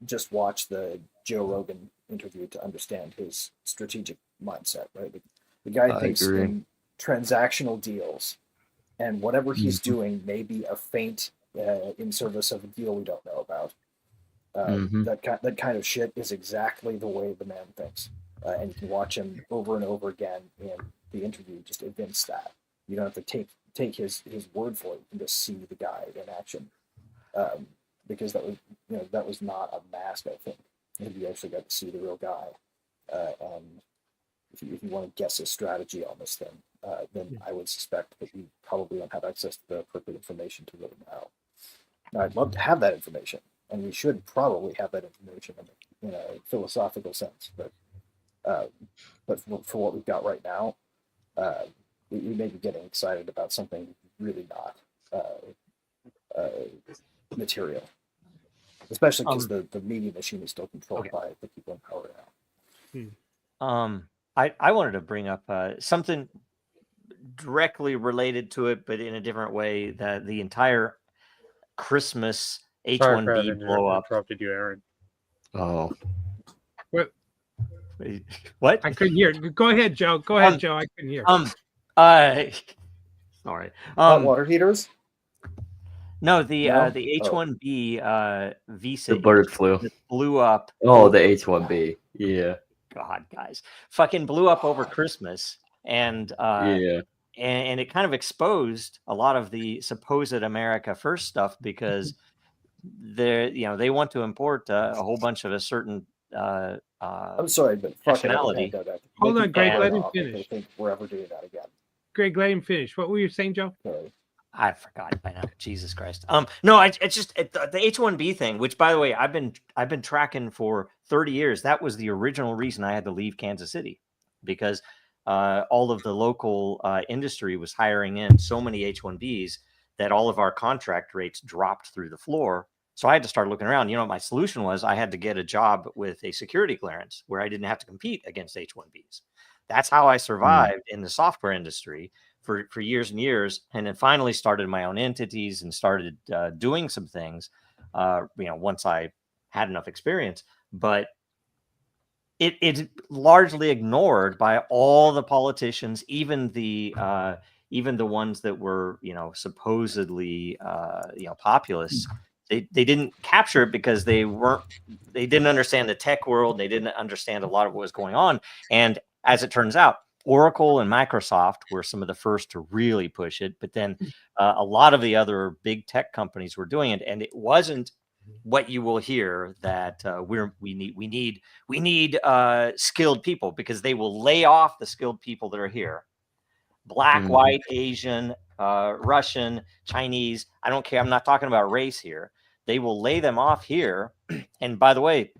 just watch the Joe Rogan interview to understand his strategic mindset. Right, the guy thinks in transactional deals, and whatever he's doing may be a feint in service of a deal we don't know about. That kind of shit is exactly the way the man thinks. And you can watch him over and over again in the interview, just evince that. You don't have to take his word for it. You can just see the guy in action, because that was not a mask. I think you actually got to see the real guy. And if you want to guess his strategy on this thing, then I would suspect that we probably don't have access to the appropriate information to really know. Now, I'd love to have that information, and we should probably have that information in a philosophical sense, but for what we've got right now, we may be getting excited about something really not material, especially because the media machine is still controlled by the people in power now.
I wanted to bring up something directly related to it, but in a different way. That the entire Christmas H-1B blow up.
Interrupted you, Aaron.
Oh.
What?
I couldn't hear. Go ahead, Joe. Go ahead, Joe. I couldn't hear.
All right.
Hot water heaters?
No, the H-1B visa.
The bird flu.
Blew up.
Oh, the H-1B. Yeah.
God, guys, fucking blew up over Christmas, and and it kind of exposed a lot of the supposed America First stuff, because they want to import a whole bunch of a certain
I'm sorry, but
nationality.
Hold on, Greg. Let him finish.
I think we're ever doing that again.
Greg, let him finish. What were you saying, Joe?
Sorry.
I forgot by now. Jesus Christ. No, it's just the H-1B thing, which, by the way, I've been tracking for 30 years. That was the original reason I had to leave Kansas City, because all of the local industry was hiring in so many H-1Bs that all of our contract rates dropped through the floor. So I had to start looking around. You know, my solution was I had to get a job with a security clearance where I didn't have to compete against H-1Bs. That's how I survived in the software industry for years and years, and then finally started my own entities and started doing some things, once I had enough experience. But it's largely ignored by all the politicians, even the ones that were, supposedly, populists. They didn't capture it because they didn't understand the tech world. They didn't understand a lot of what was going on. And as it turns out, Oracle and Microsoft were some of the first to really push it, but then a lot of the other big tech companies were doing it, and it wasn't what you will hear that we need skilled people, because they will lay off the skilled people that are here. Black, white, Asian, Russian, Chinese. I don't care. I'm not talking about race here. They will lay them off here. And by the way,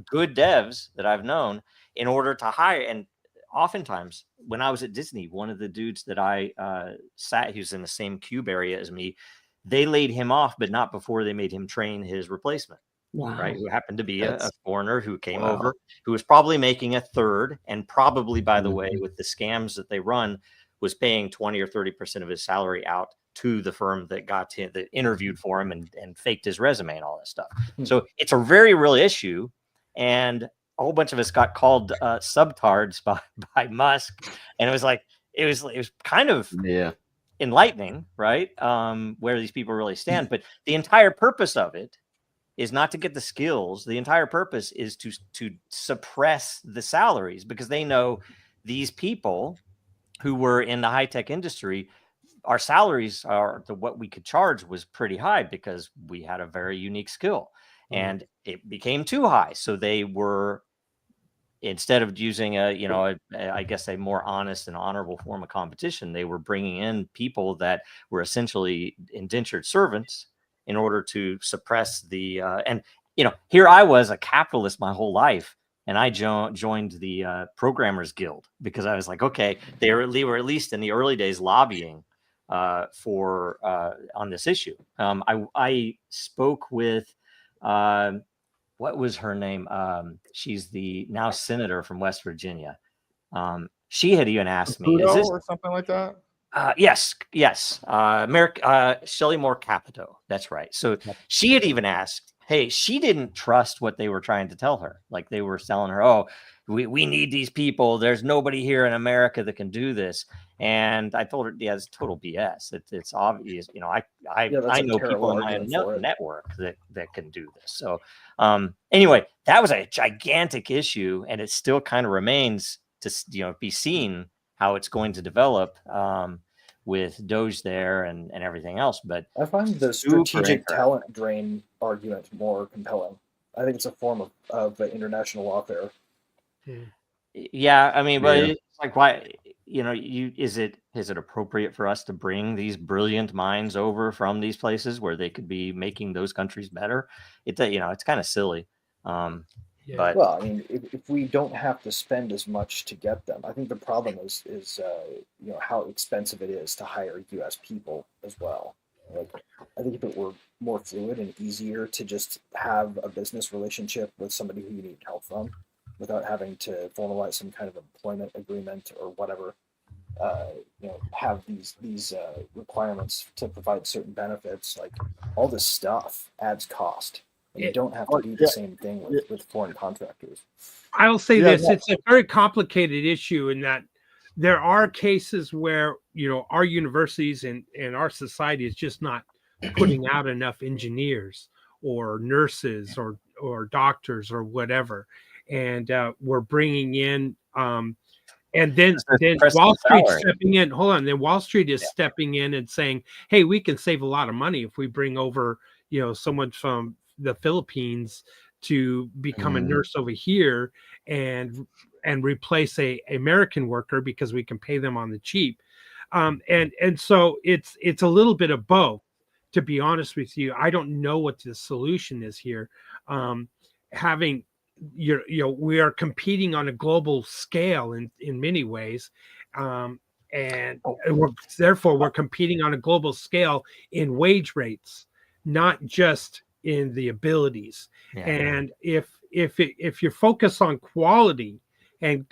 good devs that I've known, in order to hire, and oftentimes when I was at Disney, one of the dudes that I he was in the same cube area as me, they laid him off, but not before they made him train his replacement.
Wow.
Right, who happened to be a foreigner who came over, who was probably making a third, and probably, by the way, with the scams that they run, was paying 20 or 30% of his salary out to the firm that that interviewed for him and faked his resume and all that stuff. So it's a very real issue, and a whole bunch of us got called subtards by Musk, and it was kind of enlightening, right? Where these people really stand. But the entire purpose of it is not to get the skills. The entire purpose is to suppress the salaries, because they know these people who were in the high-tech industry, our salaries what we could charge was pretty high because we had a very unique skill, and it became too high. So they were, instead of using I guess a more honest and honorable form of competition, they were bringing in people that were essentially indentured servants in order to suppress the, here I was a capitalist my whole life. And I joined the Programmers Guild because I was like, okay, they were at least in the early days lobbying for on this issue. I spoke with what was her name? She's the now senator from West Virginia. She had even asked me,
Pluto
"Is this
or something like that?"
Yes, yes. Shelley Moore Capito. That's right. So she had even asked, hey, she didn't trust what they were trying to tell her. Like they were telling her, oh, we need these people. There's nobody here in America that can do this. And I told her, yeah, it's total BS. It's obvious. You know, I know people in my network that can do this. So anyway, that was a gigantic issue, and it still kind of remains to be seen how it's going to develop with Doge there and everything else. But
I find the strategic talent drain argument more compelling. I think it's a form of international lawfare.
Yeah, I mean, but it's like, why? Is it appropriate for us to bring these brilliant minds over from these places where they could be making those countries better? It's kind of silly. But
well, I mean, if we don't have to spend as much to get them, I think the problem is how expensive it is to hire U.S. people as well. Like, I think if it were more fluid and easier to just have a business relationship with somebody who you need help from, without having to formalize some kind of employment agreement or whatever, have these requirements to provide certain benefits, like all this stuff adds cost. You don't have to do the same thing with foreign contractors.
I'll say this: it's a very complicated issue in that there are cases where our universities and our society is just not putting out enough engineers or nurses or doctors or whatever, and we're bringing in. And then Wall Street stepping in. Hold on. Then Wall Street is stepping in and saying, "Hey, we can save a lot of money if we bring over someone from the Philippines to become a nurse over here and replace a American worker because we can pay them on the cheap." And so it's a little bit of both, to be honest with you. I don't know what the solution is here. We are competing on a global scale in many ways. Therefore we're competing on a global scale in wage rates, not just in the abilities. And if you're focused on quality and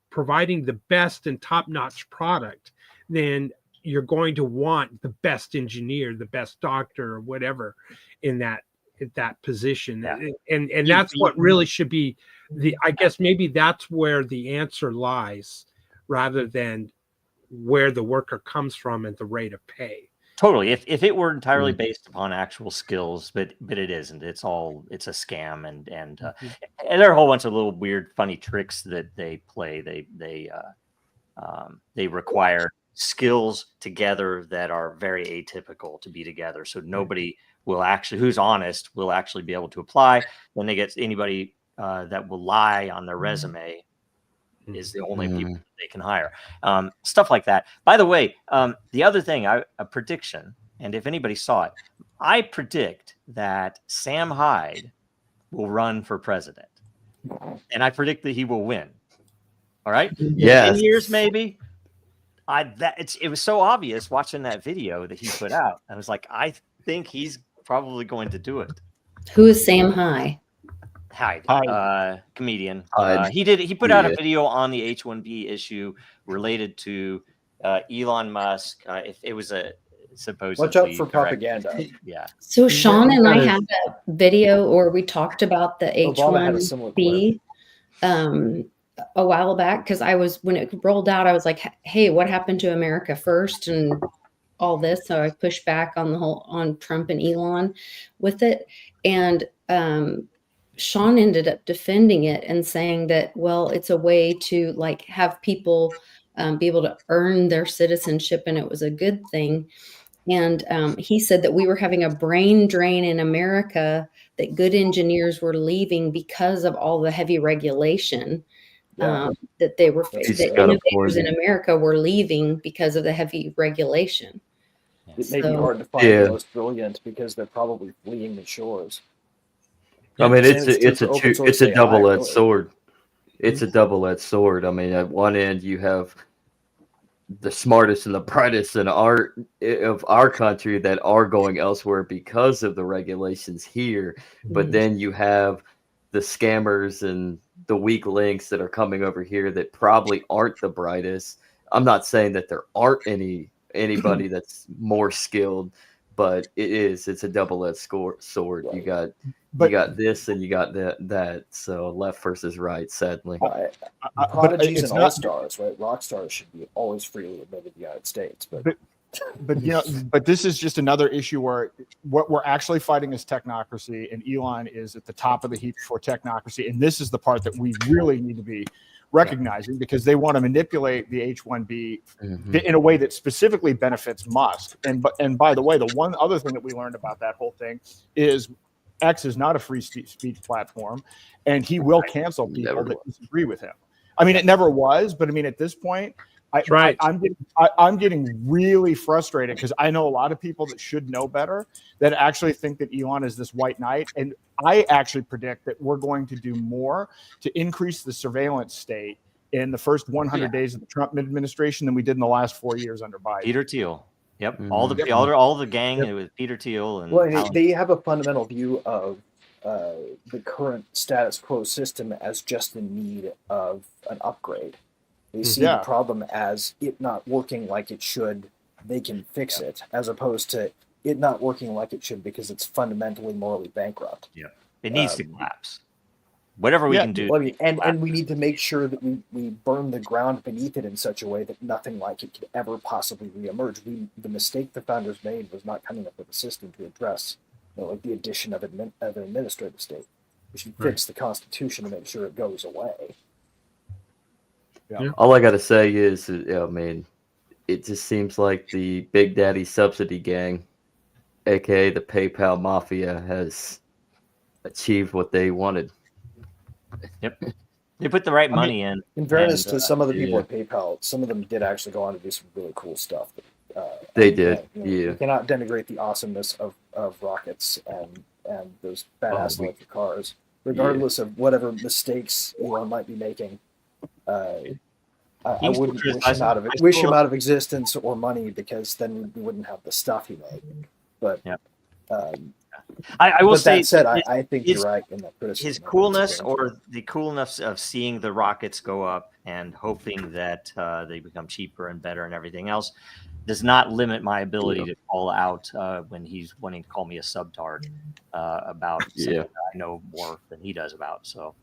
providing the best and top-notch product, then you're going to want the best engineer, the best doctor, or whatever in that position. And that's what really should be I guess maybe that's where the answer lies, rather than where the worker comes from and the rate of pay.
Totally. If it were entirely based upon actual skills, but it isn't. It's a scam, and there are a whole bunch of little weird, funny tricks that they play. They require skills together that are very atypical to be together. So nobody will actually, who's honest, will actually be able to apply. When they get anybody that will lie on their resume is the only people they can hire. Stuff like that. By the way, the other thing, a prediction, and if anybody saw it, I predict that Sam Hyde will run for president. And I predict that he will win. All right?
Yeah.
10 years maybe. It was so obvious watching that video that he put out. I was like, I think he's probably going to do it.
Who is Sam Hyde?
Comedian.
Hyde.
He put out a video on the H-1B issue related to Elon Musk. If it was supposedly
watch out for propaganda.
Yeah.
So Sean and I had that video, or we talked about the H-1B a while back, because when it rolled out, I was like, hey, what happened to America first and all this? So I pushed back on Trump and Elon with it. And Sean ended up defending it and saying that, well, it's a way to have people be able to earn their citizenship, and it was a good thing. And he said that we were having a brain drain in America, that good engineers were leaving because of all the heavy regulation. That innovators in America were leaving because of the heavy regulation.
It may be hard to find the most brilliant because they're probably fleeing the shores.
I mean, it's a double-edged sword. It's a double-edged sword. I mean, at one end you have the smartest and the brightest of our country that are going elsewhere because of the regulations here, but then you have the scammers and the weak links that are coming over here that probably aren't the brightest. I'm not saying that there aren't anybody that's more skilled, but it's a double-edged sword. You got this and you got that. So left versus right, sadly.
Prodigies and all-stars, right? Rock stars should be always freely admitted in the United States, but
this is just another issue where what we're actually fighting is technocracy, and Elon is at the top of the heap for technocracy. And this is the part that we really need to be recognizing, because they want to manipulate the H-1B in a way that specifically benefits Musk. And by the way, the one other thing that we learned about that whole thing is X is not a free speech platform, and he will cancel people that disagree with him. I mean, it never was, but I mean, at this point, I'm getting really frustrated, because I know a lot of people that should know better that actually think that Elon is this white knight. And I actually predict that we're going to do more to increase the surveillance state in the first 100 days of the Trump administration than we did in the last 4 years under Biden.
Peter Thiel. Yep. All the gang. It was Peter Thiel. And
they have a fundamental view of the current status quo system as just in need of an upgrade. They see the problem as it not working like it should. They can fix it, as opposed to it not working like it should because it's fundamentally morally bankrupt.
Yeah, it needs to collapse. Whatever we can do.
Well, and we need to make sure that we burn the ground beneath it in such a way that nothing like it could ever possibly reemerge. The mistake the founders made was not coming up with a system to address, like the addition of an administrative state. We should fix the Constitution to make sure it goes away.
Yeah. All I got to say is, it just seems like the Big Daddy subsidy gang, aka the PayPal mafia, has achieved what they wanted.
Yep. They put the right money in.
In fairness to some of the people at PayPal, some of them did actually go on to do some really cool stuff.
They did.
You cannot denigrate the awesomeness of rockets and those badass electric cars, regardless of whatever mistakes Elon might be making. I wouldn't wish him out of existence or money, because then we wouldn't have the stuff he made. But
I will say,
that said, I think you're right in that criticism.
His coolness, or the coolness of seeing the rockets go up and hoping that they become cheaper and better and everything else, does not limit my ability to call out when he's wanting to call me a subtard about something that I know more than he does about. So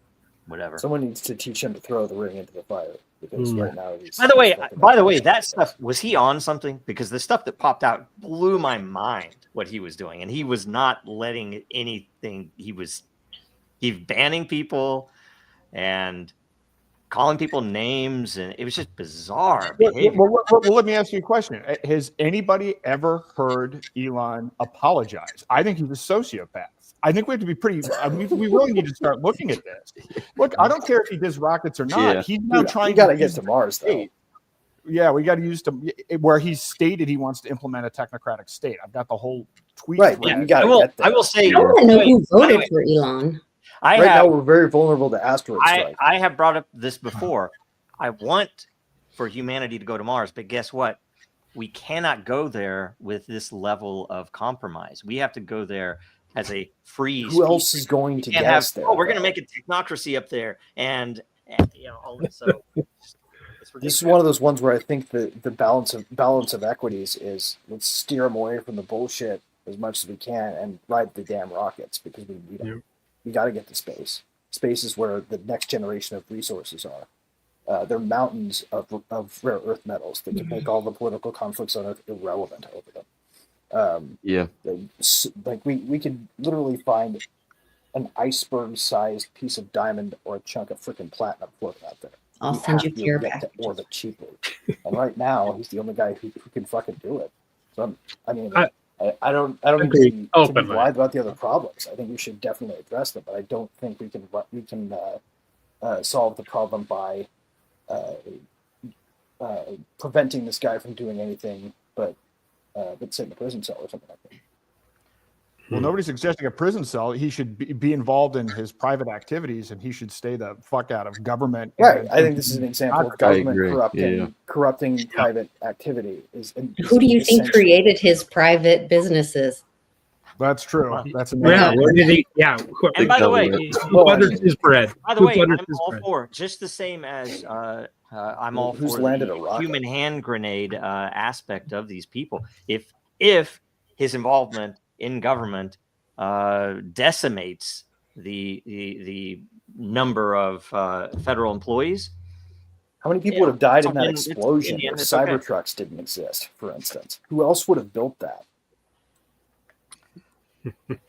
whatever.
Someone needs to teach him to throw the ring into the fire, because right now he's.
By the way, that stuff, was he on something? Because the stuff that popped out blew my mind. What he was doing, and he was not letting anything. He's banning people and calling people names, and it was just bizarre behavior.
Well, let me ask you a question. Has anybody ever heard Elon apologize? I think he's a sociopath. I think we have to be pretty. We really need to start looking at this. Look, I don't care if he does rockets or not. Yeah. He's now trying.
We got to get to Mars, though.
Yeah, we got to use where he's stated he wants to implement a technocratic state. I've got the whole tweet.
Right, we got to get there.
I will say,
I want to know who voted for Elon.
Now we're very vulnerable to asteroid strike.
I have brought up this before. I want for humanity to go to Mars, but guess what? We cannot go there with this level of compromise. We have to go there as a free.
Who else is going to get us there?
Oh, we're going to make a technocracy up there, and all this. So
this is one of those ones where I think the balance of equities is, let's steer them away from the bullshit as much as we can and ride the damn rockets, because we need them. Yep. We got to get to space. Space is where the next generation of resources are. They're mountains of rare earth metals that can make all the political conflicts on Earth irrelevant over them. Like we could literally find an iceberg-sized piece of diamond or a chunk of freaking platinum floating out there.
I'll send you care back.
Orbit cheaply. And right now, he's the only guy who can fucking do it. So I don't need to be wide about the other problems. I think we should definitely address them, but I don't think we can solve the problem by preventing this guy from doing anything but sit in a prison cell or something like that.
Well, nobody's suggesting a prison cell. He should be involved in his private activities, and he should stay the fuck out of government.
Right. I think this is an example of government corrupting private activity.
Who do you think created his private businesses?
That's true.
Wow.
That's
Yeah,
amazing.
where did he? Yeah.
And by the way,
Who butters his bread?
by the
Who
way,
butters
I'm
his
all
bread?
for just the same as I'm all
Who's
for
landed
the
a rocket?
human hand grenade aspect of these people. If his involvement in government decimates the number of federal employees,
How many people
Yeah,
would have died in that
it's- in the
explosion
end,
if
it's okay.
Cybertrucks didn't exist, for instance? Who else would have built that?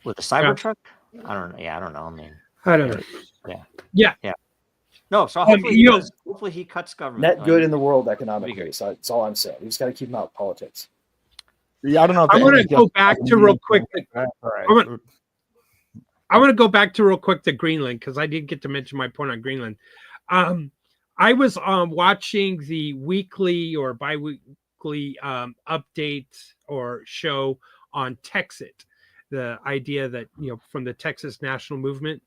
with a Cybertruck, I don't know. Yeah, I don't know. I mean,
I don't know.
no. So
you know-
hopefully he cuts government.
Net good in the world
Pretty
economically.
good.
So that's all I'm saying. We just got to keep them out of politics.
Yeah, I don't know. If
I
they
want to
ever
go
get-
back to real quick.
All right.
I want to go back to real quick to Greenland because I did get to mention my point on Greenland. I was watching the weekly or bi-weekly update or show on Texit, the idea that, from the Texas National Movement,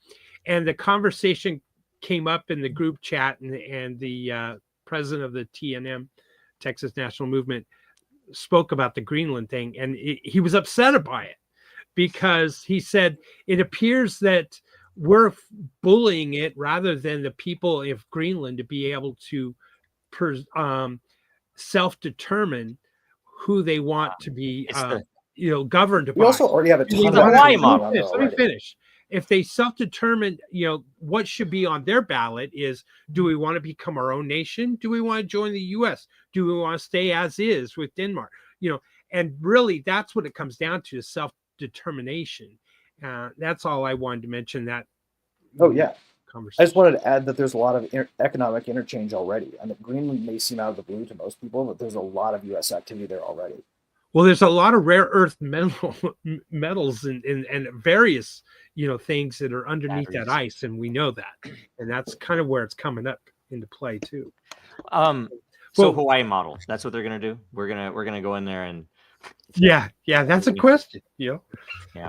and the conversation came up in the group chat, and the president of the TNM, Texas National Movement, spoke about the Greenland thing, and he was upset by it because he said it appears that we're bullying it rather than the people of Greenland to be able to self-determine who they want to be
It's
governed by.
We also already have a ton
the
of
Hawaii
equity
model.
on there
Let me
already.
finish. If they self-determine, what should be on their ballot is, do we want to become our own nation? Do we want to join the U.S.? Do we want to stay as is with Denmark? And really, that's what it comes down to, is self-determination. That's all I wanted to mention. That.
Oh, yeah.
Conversation.
I just wanted to add that there's a lot of economic interchange already. I mean, Greenland may seem out of the blue to most people, but there's a lot of U.S. activity there already.
Well, there's a lot of rare earth metals and various things that are underneath that ice, and we know that, and that's kind of where it's coming up into play too.
So
Well-
Hawaii model. That's what they're gonna do. We're gonna go in there and
Yeah, that's a question.
Yeah.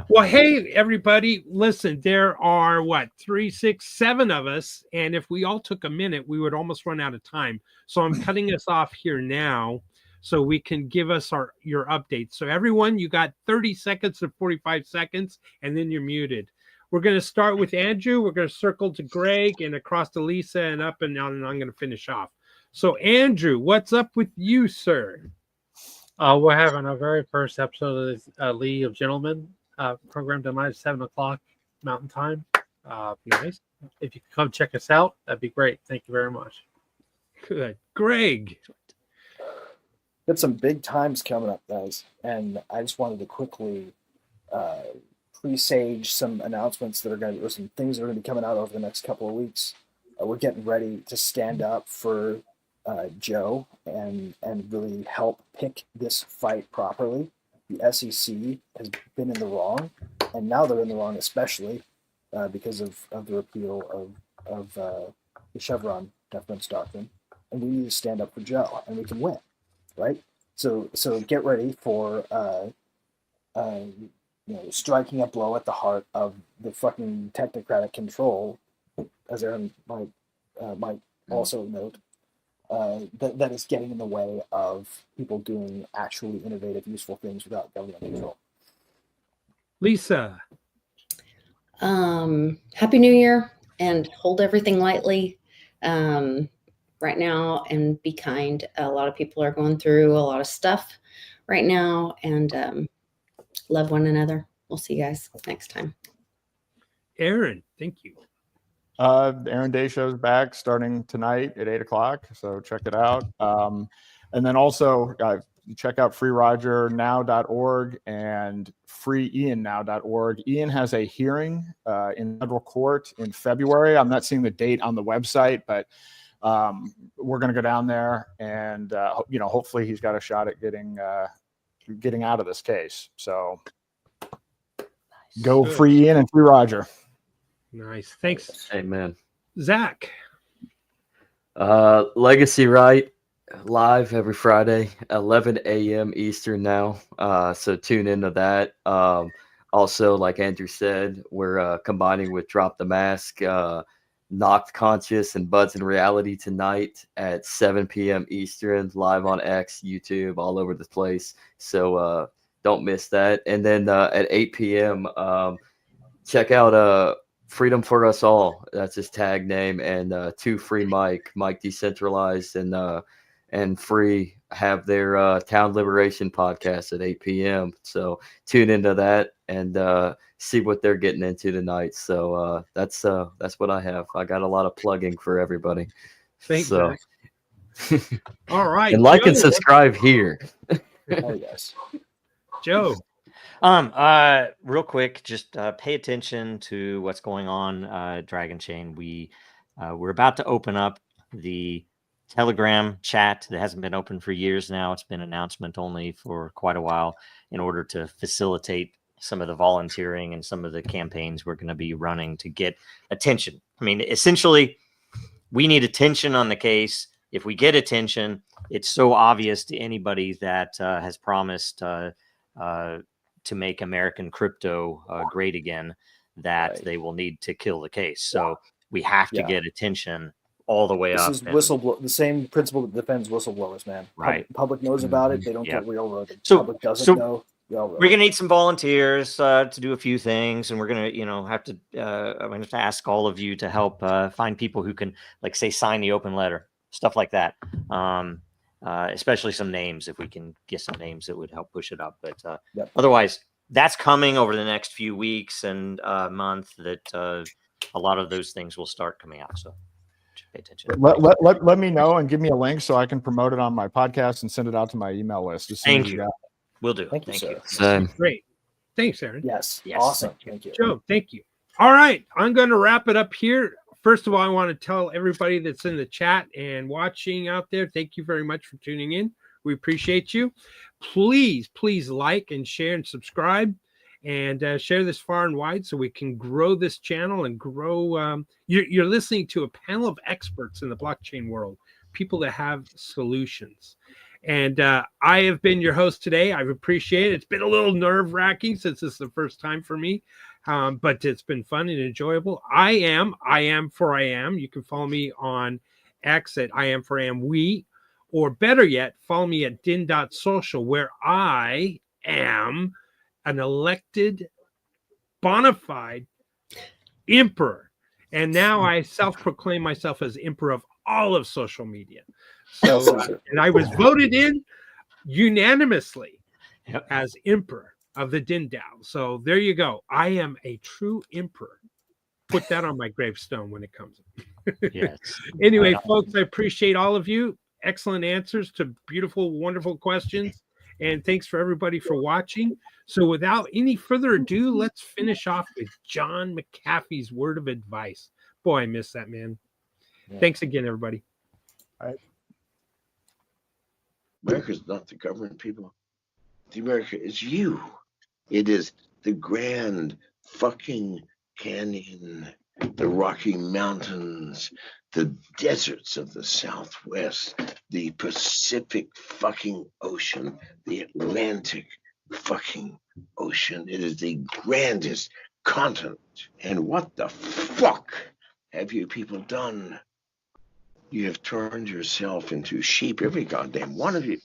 Well, hey everybody, listen. There are 3, 6, 7 of us, and if we all took a minute, we would almost run out of time. So I'm cutting us off here now, so we can give us your updates. So everyone, you got 30 seconds to 45 seconds, and then you're muted. We're going to start with Andrew. We're going to circle to Greg and across to Lisa and up and down, and I'm going to finish off. So Andrew, what's up with you, sir?
We're having our very first episode of the League of Gentlemen program tonight at 7 o'clock Mountain Time.
Nice.
If you could come check us out, that'd be great. Thank you very much.
Good. Greg.
Got some big times coming up, guys, and I just wanted to quickly presage some announcements or some things that are going to be coming out over the next couple of weeks. We're getting ready to stand up for Joe and really help pick this fight properly. The SEC has been in the wrong, and now they're in the wrong, especially because of the repeal of the Chevron deference doctrine. And we need to stand up for Joe, and we can win. Right, so get ready for striking a blow at the heart of the fucking technocratic control, as Aaron might also note, that is getting in the way of people doing actually innovative, useful things without government control.
Lisa.
Happy New Year, and hold everything lightly. Right now, and be kind. A lot of people are going through a lot of stuff right now, and love one another. We'll see you guys next time.
Aaron, thank you.
The Aaron Day Show is back starting tonight at 8 o'clock, so check it out. And then also check out freerogernow.org and freeiannow.org. Ian has a hearing in federal court in February. I'm not seeing the date on the website, but we're going to go down there, and hopefully he's got a shot at getting out of this case. So go
Good.
free Ian and free Roger.
Nice. Thanks,
Amen.
Zach.
Legacy Right live every Friday, 11 a.m. Eastern now. So tune into that. Also, like Andrew said, we're combining with Drop the Mask, Knocked Conscious, and Buds in Reality tonight at 7 p.m. Eastern, live on X, YouTube, all over the place. So don't miss that. And then at 8 p.m., check out Freedom for Us All. That's his tag name. And Two Free Mike Decentralized and Free have their Town Liberation podcast at 8 p.m. So tune into that and see what they're getting into tonight. So that's what I have. I got a lot of plugging for everybody.
Thanks.
So.
All right.
And like
Joe,
and subscribe here.
Oh yes.
Joe.
Real quick, just pay attention to what's going on, Dragon Chain. We're about to open up the Telegram chat that hasn't been open for years now. It's been announcement only for quite a while in order to facilitate some of the volunteering and some of the campaigns we're going to be running to get attention. I mean, essentially, we need attention on the case. If we get attention, it's so obvious to anybody that has promised to make American crypto great again that they will need to kill the case. So we have to get attention all the way up.
This is whistleblower, the same principle that defends whistleblowers, man.
Right.
Public knows about it. They don't get railroaded.
So,
public doesn't know.
We're going to need some volunteers to do a few things, and we're going to, have to. I'm going to ask all of you to help find people who can, like, say, sign the open letter, stuff like that. Especially some names, if we can get some names that would help push it up. But otherwise, that's coming over the next few weeks and month. That a lot of those things will start coming out. So pay attention.
Let me know and give me a link so I can promote it on my podcast and send it out to my email list.
Thank you. Will do.
Thank you.
Great. Thanks, Aaron.
Yes. Awesome. Thank you.
Joe, thank you. All right. I'm going to wrap it up here. First of all, I want to tell everybody that's in the chat and watching out there, thank you very much for tuning in. We appreciate you. Please like and share and subscribe and share this far and wide so we can grow this channel and grow. You're listening to a panel of experts in the blockchain world, people that have solutions. And I have been your host today. I've appreciated it. It's been a little nerve-wracking since this is the first time for me, but it's been fun and enjoyable. I am for I am. You can follow me on X at I am for I am we, or better yet, follow me at din.social, where I am an elected, bona fide emperor. And now I self-proclaim myself as emperor of all of social media. So, and I was voted in unanimously as emperor of the Din DAO. So there you go. I am a true emperor. Put that on my gravestone when it comes.
Yes.
Anyway, folks, I appreciate all of you. Excellent answers to beautiful, wonderful questions. And thanks for everybody for watching. So without any further ado, let's finish off with John McAfee's word of advice. Boy, I miss that, man. Yeah. Thanks again, everybody.
All right.
America is not the government, people. The America is you. It is the Grand fucking Canyon, the Rocky Mountains, the deserts of the Southwest, the Pacific fucking Ocean, the Atlantic fucking Ocean. It is the grandest continent. And what the fuck have you people done? You have turned yourself into sheep, every goddamn one of you.